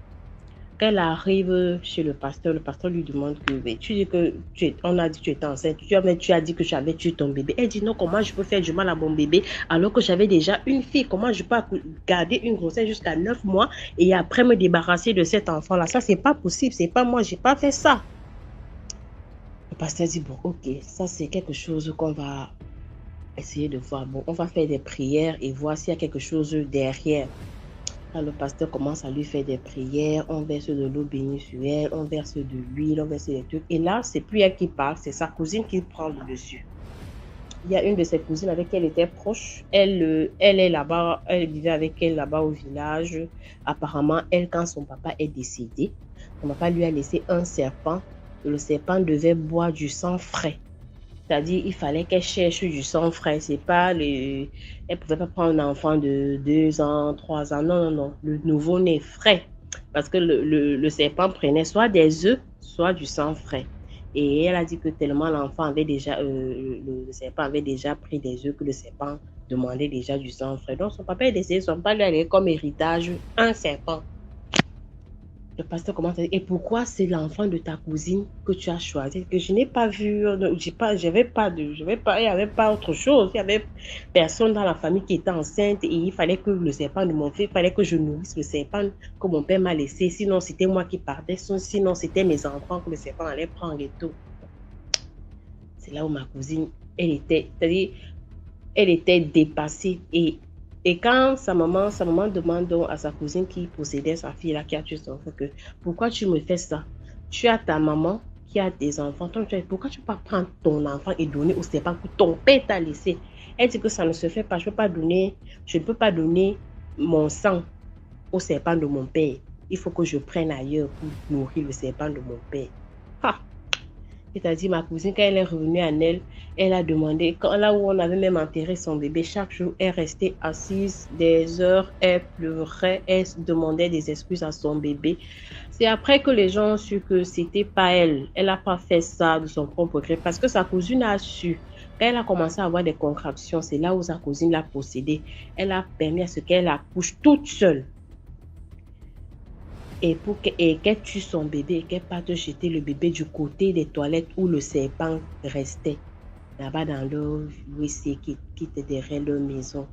S10: Quand elle arrive chez le pasteur lui demande que, mais tu dis que on a dit que tu étais enceinte, tu as dit que tu avais tué ton bébé. Elle dit non, comment je peux faire du mal à mon bébé alors que j'avais déjà une fille? Comment je peux garder une grossesse jusqu'à 9 mois et après me débarrasser de cet enfant-là? Ça, c'est pas possible, c'est pas moi, j'ai pas fait ça. Le pasteur dit bon, ok, ça c'est quelque chose qu'on va essayer de voir. Bon, on va faire des prières et voir s'il y a quelque chose derrière. Là, le pasteur commence à lui faire des prières, on verse de l'eau bénie sur elle, on verse de l'huile, on verse des trucs. Et là, c'est plus elle qui parle, c'est sa cousine qui prend le dessus. Il y a une de ses cousines avec qui elle était proche. Elle est là-bas, elle vivait avec elle là-bas au village. Apparemment, elle, quand son papa est décédé, son papa lui a laissé un serpent. Le serpent devait boire du sang frais. C'est-à-dire, il fallait qu'elle cherche du sang frais. C'est pas elle ne pouvait pas prendre un enfant de 2 ans, 3 ans. Non, non, non. Le nouveau-né frais. Parce que le serpent prenait soit des œufs, soit du sang frais. Et elle a dit que tellement l'enfant avait déjà, le serpent avait déjà pris des œufs que le serpent demandait déjà du sang frais. Donc son papa a décidé, son papa lui a laissé comme héritage un serpent. Le pasteur commence à dire, et pourquoi c'est l'enfant de ta cousine que tu as choisi? Que je n'ai pas vu, il n'y avait pas autre chose. Il y avait personne dans la famille qui était enceinte et il fallait que le serpent de mon fils, il fallait que je nourrisse le serpent que mon père m'a laissé. Sinon, c'était moi qui partais. Sinon, c'était mes enfants que le serpent allait prendre et tout. C'est là où ma cousine, elle était dépassée et quand sa maman demande donc à sa cousine qui possédait sa fille là, qui a tué son enfant, que pourquoi tu me fais ça? Tu as ta maman qui a des enfants, pourquoi tu ne peux pas prendre ton enfant et donner au serpent que ton père t'a laissé? Elle dit que ça ne se fait pas, je ne peux pas donner mon sang au serpent de mon père. Il faut que je prenne ailleurs pour nourrir le serpent de mon père. Ha! C'est-à-dire, ma cousine, quand elle est revenue à elle, elle a demandé, là où on avait même enterré son bébé, chaque jour, elle restait assise des heures, elle pleurait, elle demandait des excuses à son bébé. C'est après que les gens ont su que c'était pas elle. Elle n'a pas fait ça de son propre gré, parce que sa cousine a su. Quand elle a commencé à avoir des contractions, c'est là où sa cousine l'a possédée. Elle a permis à ce qu'elle accouche toute seule. Et qu'elle tue son bébé et qu'elle parte jeter le bébé du côté des toilettes où le serpent restait. Là-bas dans leur WC qui était derrière leur maison.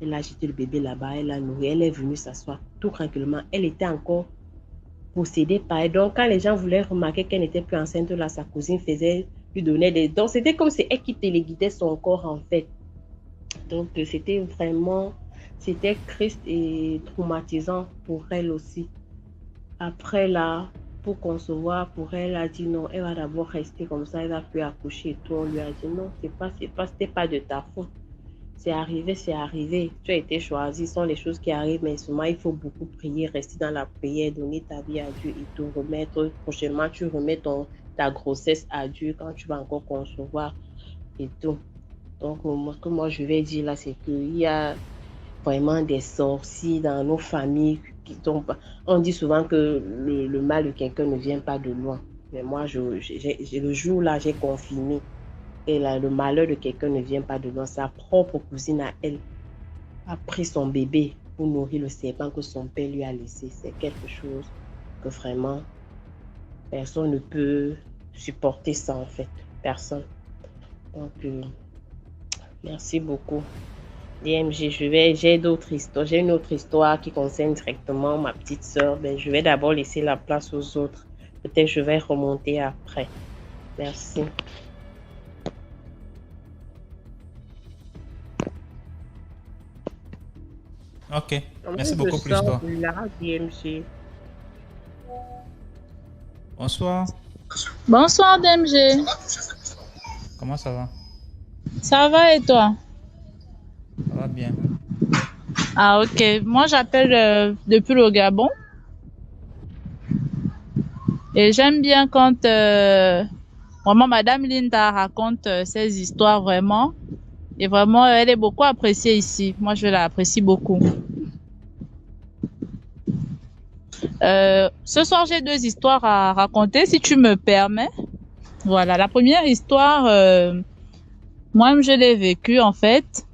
S10: Elle a jeté le bébé là-bas, elle l'a nourri, elle est venue s'asseoir tout tranquillement. Elle était encore possédée par elle. Donc quand les gens voulaient remarquer qu'elle n'était plus enceinte, là, sa cousine lui donnait des... Donc c'était comme si elle qui téléguidait son corps en fait. Donc c'était triste et traumatisant pour elle aussi. Après là, pour concevoir, pour elle, a dit non, elle va d'abord rester comme ça, elle va plus accoucher et tout. On lui a dit non, c'était pas de ta faute. C'est arrivé. Tu as été choisi, ce sont les choses qui arrivent, mais souvent il faut beaucoup prier, rester dans la prière, donner ta vie à Dieu et tout remettre. Prochainement, tu remets ta grossesse à Dieu quand tu vas encore concevoir et tout. Donc, ce que moi je vais dire là, c'est qu'il y a vraiment des sorciers dans nos familles. On dit souvent que le mal de quelqu'un ne vient pas de loin. Mais moi, le jour là, j'ai confirmé. Et là, le malheur de quelqu'un ne vient pas de loin. Sa propre cousine à elle a pris son bébé pour nourrir le serpent que son père lui a laissé. C'est quelque chose que vraiment, personne ne peut supporter ça en fait. Personne. Donc, merci beaucoup. DMG, j'ai d'autres histoires. J'ai une autre histoire qui concerne directement ma petite sœur. Mais je vais d'abord laisser la place aux autres. Peut-être je vais remonter après. Merci.
S1: Ok, merci beaucoup pour l'histoire.
S10: DMG.
S1: Bonsoir.
S11: Bonsoir DMG.
S1: Comment ça va?
S11: Ça va et toi?
S1: Ça va bien.
S11: Ah ok, moi j'appelle depuis le Gabon. Et j'aime bien quand vraiment Madame Linda raconte ses histoires vraiment. Et vraiment, elle est beaucoup appréciée ici. Moi, je l'apprécie beaucoup. Ce soir, j'ai deux histoires à raconter, si tu me permets. Voilà, la première histoire, moi-même, je l'ai vécue, en fait.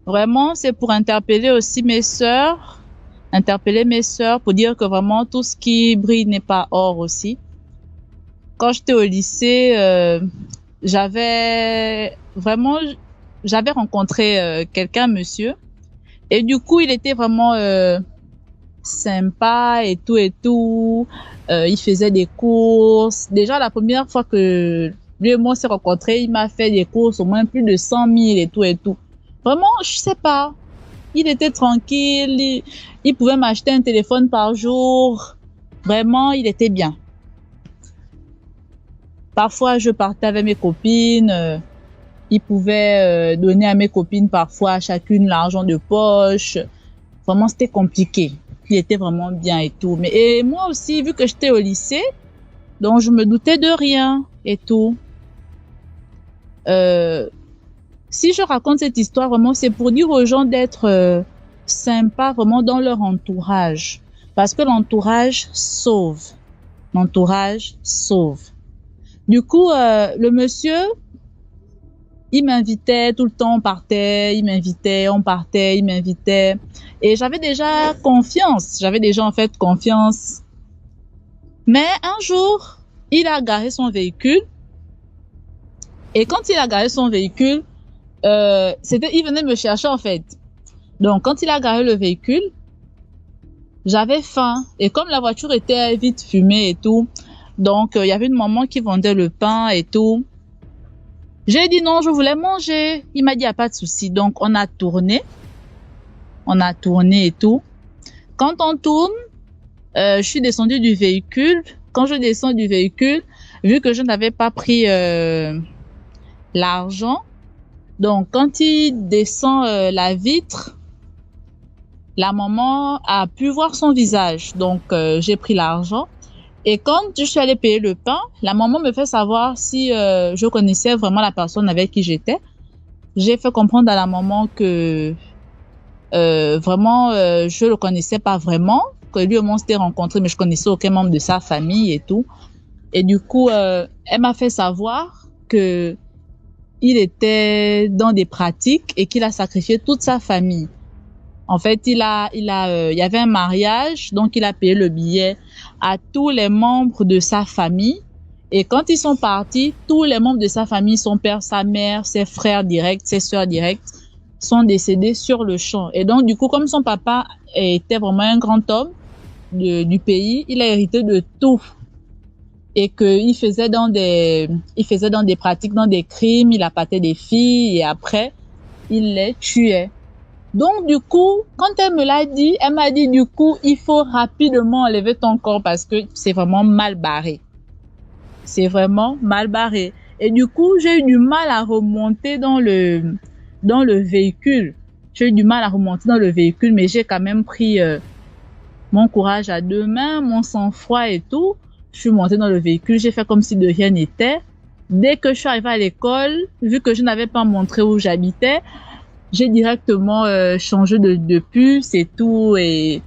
S11: Vraiment, c'est pour interpeller aussi mes sœurs. Interpeller mes sœurs pour dire que vraiment, tout ce qui brille n'est pas or aussi. Quand j'étais au lycée... j'avais rencontré quelqu'un, monsieur, et du coup il était vraiment sympa et tout. Il faisait des courses. Déjà la première fois que lui et moi on s'est rencontrés, il m'a fait des courses au moins plus de 100 000 et tout. Vraiment, je sais pas, il était tranquille, il pouvait m'acheter un téléphone par jour. Vraiment, il était bien. Parfois, je partais avec mes copines. Il pouvait donner à mes copines parfois à chacune l'argent de poche. Vraiment, c'était compliqué. Il était vraiment bien et tout. Et moi aussi, vu que j'étais au lycée, donc je me doutais de rien et tout. Si je raconte cette histoire, vraiment, c'est pour dire aux gens d'être sympas vraiment dans leur entourage. Parce que l'entourage sauve. L'entourage sauve. Du coup, le monsieur, il m'invitait tout le temps, on partait, il m'invitait, on partait, il m'invitait. Et j'avais déjà confiance. J'avais déjà en fait confiance. Mais un jour, il a garé son véhicule. Et quand il a garé son véhicule, il venait me chercher en fait. Donc, quand il a garé le véhicule, j'avais faim. Et comme la voiture était vite fumée et tout, donc il y avait une maman qui vendait le pain et tout. J'ai dit non, je voulais manger. Il m'a dit, il n'y a pas de souci. Donc, on a tourné et tout. Quand on tourne, je suis descendue du véhicule. Quand je descends du véhicule, vu que je n'avais pas pris l'argent, donc quand il descend la vitre, la maman a pu voir son visage. Donc, j'ai pris l'argent. Et quand je suis allée payer le pain, la maman me fait savoir si je connaissais vraiment la personne avec qui j'étais. J'ai fait comprendre à la maman que vraiment, je le connaissais pas vraiment, que lui et moi on s'était rencontrés, mais je connaissais aucun membre de sa famille et tout. Et du coup, elle m'a fait savoir que il était dans des pratiques et qu'il a sacrifié toute sa famille. En fait, il y avait un mariage, donc il a payé le billet à tous les membres de sa famille. Et quand ils sont partis, tous les membres de sa famille, son père, sa mère, ses frères directs, ses sœurs directes, sont décédés sur le champ. Et donc, du coup, comme son papa était vraiment un grand homme du pays, il a hérité de tout. Et qu'il faisait dans des pratiques, dans des crimes, il appâtait des filles et après, il les tuait. Donc, du coup, quand elle me l'a dit, elle m'a dit, du coup, il faut rapidement enlever ton corps parce que c'est vraiment mal barré. C'est vraiment mal barré. Et du coup, j'ai eu du mal à remonter dans le véhicule. J'ai eu du mal à remonter dans le véhicule, mais j'ai quand même pris mon courage à deux mains, mon sang-froid et tout. Je suis montée dans le véhicule, j'ai fait comme si de rien n'était. Dès que je suis arrivée à l'école, vu que je n'avais pas montré où j'habitais, j'ai directement changé de puce et tout. Et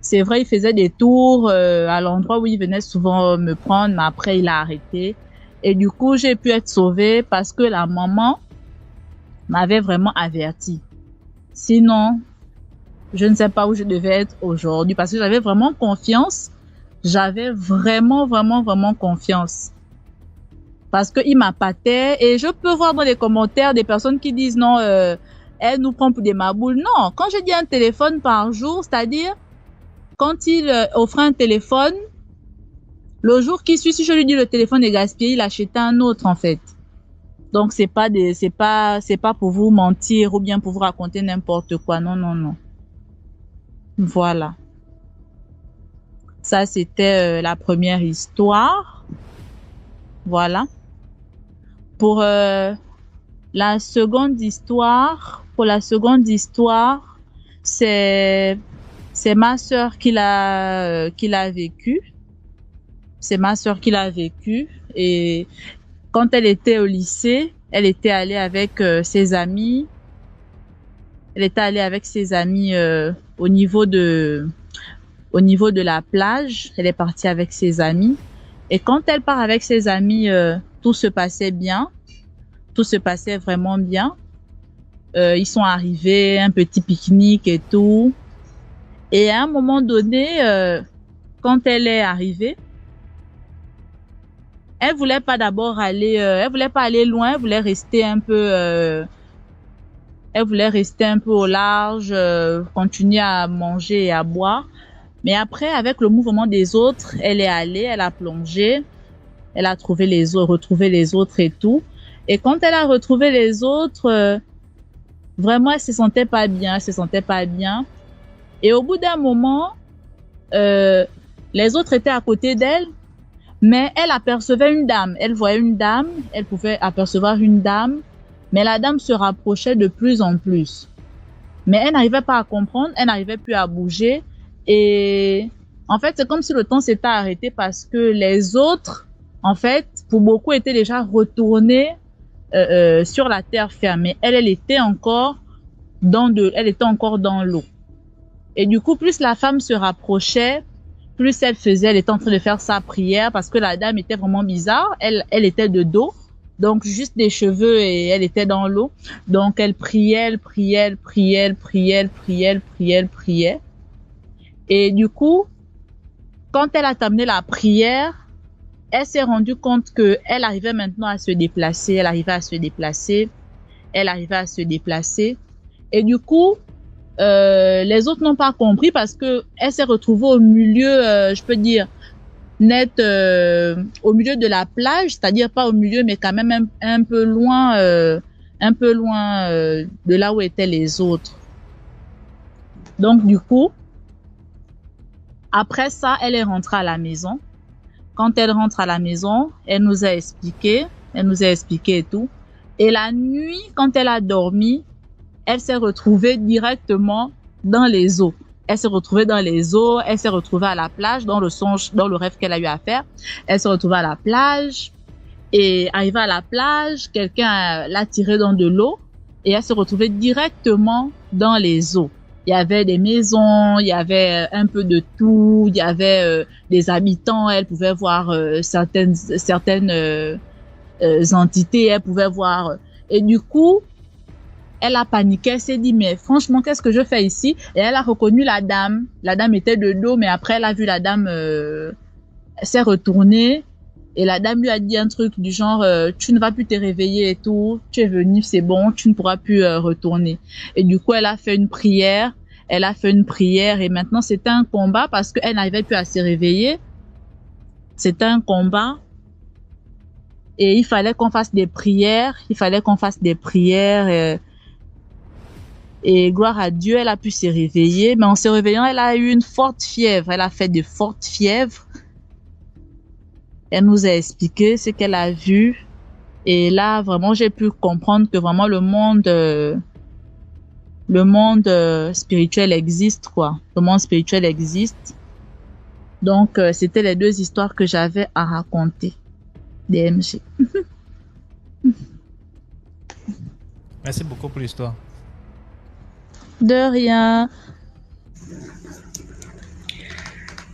S11: c'est vrai, il faisait des tours à l'endroit où il venait souvent me prendre, mais après, il a arrêté. Et du coup, j'ai pu être sauvée parce que la maman m'avait vraiment averti. Sinon, je ne sais pas où je devais être aujourd'hui parce que j'avais vraiment confiance. J'avais vraiment confiance. Parce qu'il m'appâtait et je peux voir dans les commentaires des personnes qui disent non, elle nous prend pour des maboules. Non, quand je dis un téléphone par jour, c'est-à-dire quand il offrait un téléphone, le jour qui suit, si je lui dis le téléphone est gaspillé, il achetait un autre en fait. Donc c'est pas pour vous mentir ou bien pour vous raconter n'importe quoi. Non. Voilà. Ça c'était la première histoire. Voilà. Pour la seconde histoire, c'est ma sœur qui l'a vécu. C'est ma sœur qui l'a vécu et quand elle était au lycée, elle était allée avec ses amis. Elle était allée avec ses amis au niveau de la plage. Elle est partie avec ses amis. Et quand elle part avec ses amis, tout se passait bien. Tout se passait vraiment bien. Ils sont arrivés, un petit pique-nique et tout. Et à un moment donné, quand elle est arrivée, elle voulait pas aller loin, elle voulait rester un peu au large, continuer à manger et à boire. Mais après, avec le mouvement des autres, elle est allée, elle a plongé, elle a retrouvé les autres et tout. Et quand elle a retrouvé les autres, vraiment, elle se sentait pas bien. Et au bout d'un moment, les autres étaient à côté d'elle, mais elle apercevait une dame. Elle voyait une dame, elle pouvait apercevoir une dame, mais la dame se rapprochait de plus en plus. Mais elle n'arrivait pas à comprendre, elle n'arrivait plus à bouger. Et en fait, c'est comme si le temps s'était arrêté parce que les autres, en fait, pour beaucoup, étaient déjà retournés sur la terre ferme. Mais elle était encore dans l'eau. Et du coup, plus la femme se rapprochait, plus elle faisait, elle était en train de faire sa prière parce que la dame était vraiment bizarre. Elle était de dos, donc juste des cheveux et elle était dans l'eau. Donc elle priait, elle priait, elle priait, elle priait, elle priait, elle priait, elle priait. Et du coup, quand elle a terminé la prière, elle s'est rendue compte que elle arrivait maintenant à se déplacer, elle arrivait à se déplacer, elle arrivait à se déplacer. Et du coup, les autres n'ont pas compris parce que elle s'est retrouvée au milieu, je peux dire, net, au milieu de la plage, c'est-à-dire pas au milieu, mais quand même un peu loin de là où étaient les autres. Donc du coup, après ça, elle est rentrée à la maison. Quand elle rentre à la maison, elle nous a expliqué et tout. Et la nuit, quand elle a dormi, elle s'est retrouvée directement dans les eaux. Elle s'est retrouvée dans les eaux, elle s'est retrouvée à la plage, dans le songe, dans le rêve qu'elle a eu à faire. Elle s'est retrouvée à la plage et arrivée à la plage, quelqu'un l'a tirée dans de l'eau et elle s'est retrouvée directement dans les eaux. Il y avait des maisons, il y avait un peu de tout, il y avait des habitants, elle pouvait voir certaines entités, elle pouvait voir. Et du coup, elle a paniqué, elle s'est dit, mais franchement, qu'est-ce que je fais ici? Et elle a reconnu la dame. La dame était de dos, mais après, elle a vu la dame, elle s'est retournée. Et la dame lui a dit un truc du genre, tu ne vas plus te réveiller et tout. Tu es venu, c'est bon, tu ne pourras plus retourner. Et du coup, elle a fait une prière. Elle a fait une prière et maintenant, c'était un combat parce qu'elle n'arrivait plus à se réveiller. C'était un combat. Et il fallait qu'on fasse des prières. Et gloire à Dieu, elle a pu se réveiller. Mais en se réveillant, elle a eu une forte fièvre. Elle a fait de fortes fièvres. Elle nous a expliqué ce qu'elle a vu. Et là, vraiment, j'ai pu comprendre que vraiment le monde spirituel existe, quoi. Le monde spirituel existe. Donc, c'était les deux histoires que j'avais à raconter. DMG.
S1: Merci beaucoup pour l'histoire.
S11: De rien.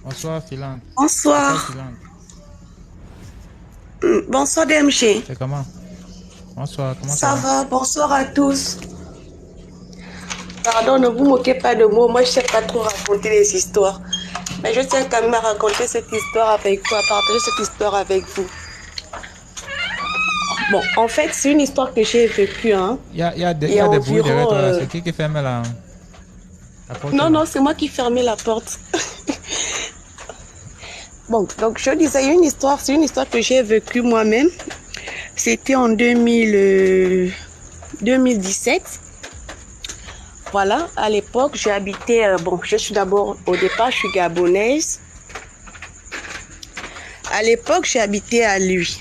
S1: Bonsoir, Philande.
S12: Bonsoir. Bonsoir, DMG.
S1: C'est comment? Bonsoir, comment
S12: ça va? Bonsoir à tous. Pardon, ne vous moquez pas de moi. Moi, je ne sais pas trop raconter les histoires. Mais je tiens quand même à raconter cette histoire avec vous, à partager cette histoire avec vous. Bon, en fait, c'est une histoire que j'ai vécue. Hein.
S1: Il y a des bruits derrière toi. C'est qui ferme la porte?
S12: Non, c'est moi qui fermais la porte. Bon, donc je disais, c'est une histoire que j'ai vécue moi-même. C'était en 2017. Voilà, à l'époque, j'habitais, je suis d'abord, au départ, je suis gabonaise. À l'époque, j'habitais à Lui.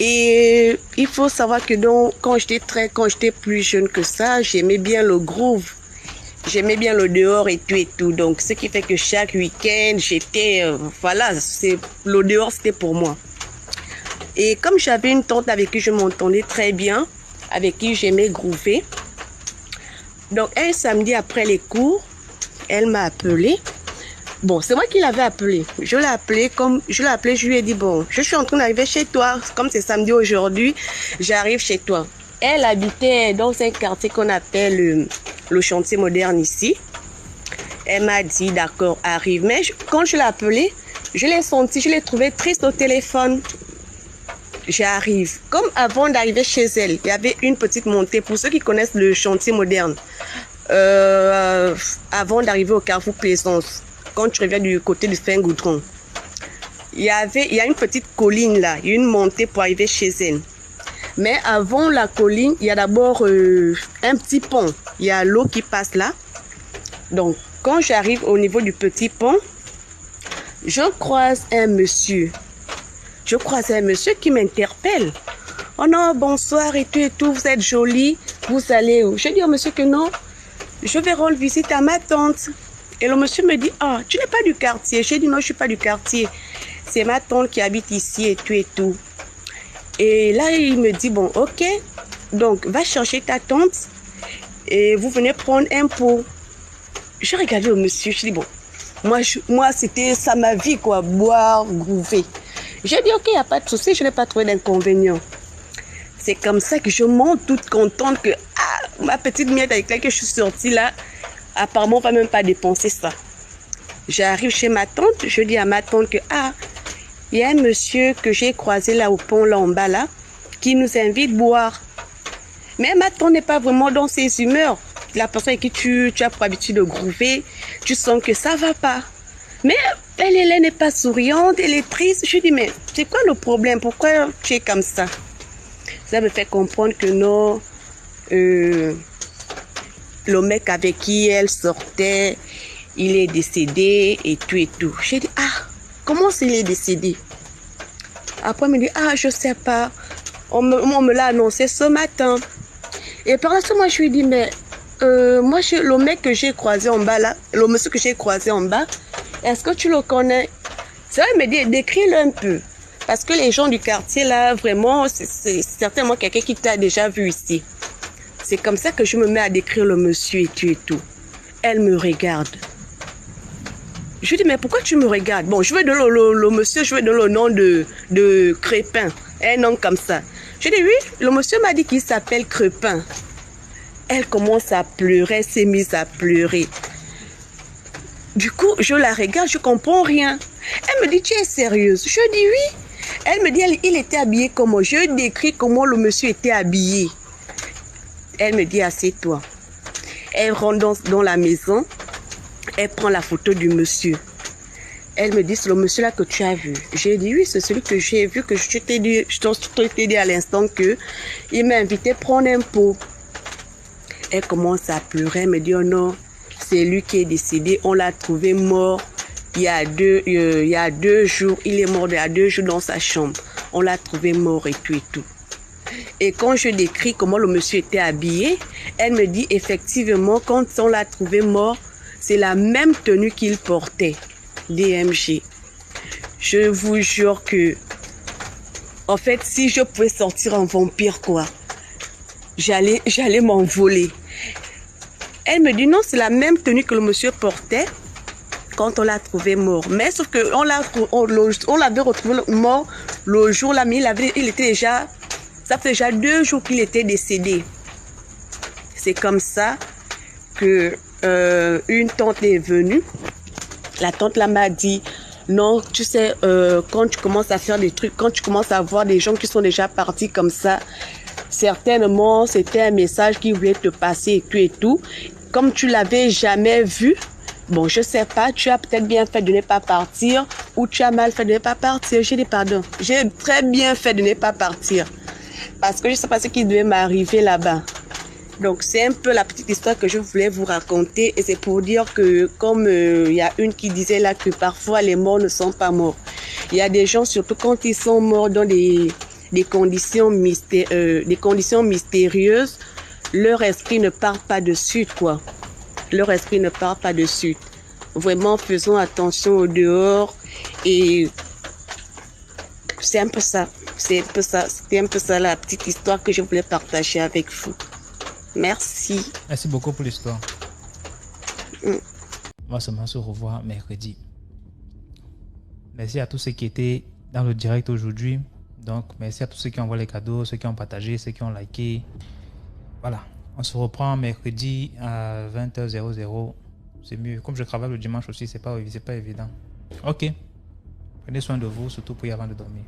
S12: Et il faut savoir que donc, quand j'étais plus jeune que ça, j'aimais bien le groove. J'aimais bien le dehors et tout. Donc, ce qui fait que chaque week-end, j'étais, le dehors, c'était pour moi. Et comme j'avais une tante avec qui je m'entendais très bien, avec qui j'aimais groover, donc un samedi après les cours, elle m'a appelé. Bon, c'est moi qui l'avais appelé. Je l'ai appelé, je lui ai dit, bon, je suis en train d'arriver chez toi. Comme c'est samedi aujourd'hui, j'arrive chez toi. Elle habitait dans un quartier qu'on appelle le chantier moderne ici. Elle m'a dit, d'accord, arrive. Mais quand je l'ai appelée, je l'ai senti, je l'ai trouvée triste au téléphone. J'arrive. Comme avant d'arriver chez elle, il y avait une petite montée. Pour ceux qui connaissent le chantier moderne, avant d'arriver au Carrefour Plaisance, quand tu reviens du côté du Fin-Goudron, il y a une petite colline là, une montée pour arriver chez elle. Mais avant la colline, il y a d'abord un petit pont. Il y a l'eau qui passe là. Donc, quand j'arrive au niveau du petit pont, je croise un monsieur. Qui m'interpelle. Oh non, bonsoir et tout, vous êtes jolie, vous allez où? Je dis au monsieur que non, je vais rendre visite à ma tante. Et le monsieur me dit, ah, tu n'es pas du quartier. J'ai dit non, je ne suis pas du quartier. C'est ma tante qui habite ici et tout. Et là, il me dit, bon, ok, donc va chercher ta tante et vous venez prendre un pot. Je regardais le monsieur, je dis, bon, Moi c'était ça ma vie, quoi, boire, groover. J'ai dit, ok, il n'y a pas de souci, je n'ai pas trouvé d'inconvénient. C'est comme ça que je monte toute contente que ma petite miette avec laquelle je suis sortie là, apparemment, on ne va même pas dépenser ça. J'arrive chez ma tante, je dis à ma tante que il y a un monsieur que j'ai croisé là au pont là en bas là, qui nous invite à boire. Mais ma tante n'est pas vraiment dans ses humeurs. La personne avec qui tu as pour habitude de groover, tu sens que ça ne va pas. Mais elle n'est pas souriante, elle est triste. Je dis, mais c'est quoi le problème? Pourquoi tu es comme ça? Ça me fait comprendre que non, le mec avec qui elle sortait, il est décédé et tout et tout. J'ai dit, comment il est décédé? Après, elle me dit, je ne sais pas. On me l'a annoncé ce matin. Et par la suite, moi, je lui ai dit, mais moi, le mec que j'ai croisé en bas là, le monsieur que j'ai croisé en bas, est-ce que tu le connais? Ça me dit, décris-le un peu. Parce que les gens du quartier là, vraiment, c'est certainement quelqu'un qui t'a déjà vu ici. C'est comme ça que je me mets à décrire le monsieur et tout. Elle me regarde. Je lui dis, mais pourquoi tu me regardes? Bon, je vais donner le monsieur, je vais donner le nom de Crépin. Un nom comme ça. Je dis, oui, le monsieur m'a dit qu'il s'appelle Crépin. Elle commence à pleurer, elle s'est mise à pleurer. Du coup, je la regarde, je ne comprends rien. Elle me dit, tu es sérieuse? Je dis oui. Elle me dit, il était habillé comment? Je décris comment le monsieur était habillé. Elle me dit, assieds-toi. Elle rentre dans la maison. Elle prend la photo du monsieur. Elle me dit, c'est le monsieur là que tu as vu. J'ai dit, oui, c'est celui que j'ai vu, que je t'ai dit à l'instant qu'il m'a invité à prendre un pot. Elle commence à pleurer, elle me dit, oh non, c'est lui qui est décédé. On l'a trouvé mort il y a 2 jours. Il est mort il y a 2 jours dans sa chambre. On l'a trouvé mort et tout et tout. Et quand je décris comment le monsieur était habillé, elle me dit, effectivement, quand on l'a trouvé mort, c'est la même tenue qu'il portait, DMG. Je vous jure que, en fait, si je pouvais sortir en vampire, quoi, j'allais m'envoler. Elle me dit, non, c'est la même tenue que le monsieur portait quand on l'a trouvé mort. Mais sauf qu'on l'avait retrouvé mort le jour-là, mais il était déjà, ça fait déjà 2 jours qu'il était décédé. C'est comme ça que une tante est venue. La tante là m'a dit, non, tu sais, quand tu commences à faire des trucs, quand tu commences à voir des gens qui sont déjà partis comme ça, certainement c'était un message qui voulait te passer et tout. Comme tu l'avais jamais vu, bon, je sais pas, tu as peut-être bien fait de ne pas partir ou tu as mal fait de ne pas partir. J'ai dit pardon, j'ai très bien fait de ne pas partir parce que je sais pas ce qui devait m'arriver là-bas. Donc, c'est un peu la petite histoire que je voulais vous raconter. Et c'est pour dire que, comme il y a une qui disait là que parfois les morts ne sont pas morts. Il y a des gens, surtout quand ils sont morts dans des conditions mystérieuses, leur esprit ne part pas de suite, quoi. Leur esprit ne part pas de suite. Vraiment, faisons attention au dehors. Et c'est un peu ça. C'était un peu ça la petite histoire que je voulais partager avec vous. Merci.
S1: Merci beaucoup pour l'histoire. On va seulement se revoir mercredi. Merci à tous ceux qui étaient dans le direct aujourd'hui. Donc, merci à tous ceux qui ont envoyé les cadeaux, ceux qui ont partagé, ceux qui ont liké. Voilà. On se reprend mercredi à 20h00. C'est mieux. Comme je travaille le dimanche aussi, c'est pas évident. Ok. Prenez soin de vous, surtout pour y avant de dormir.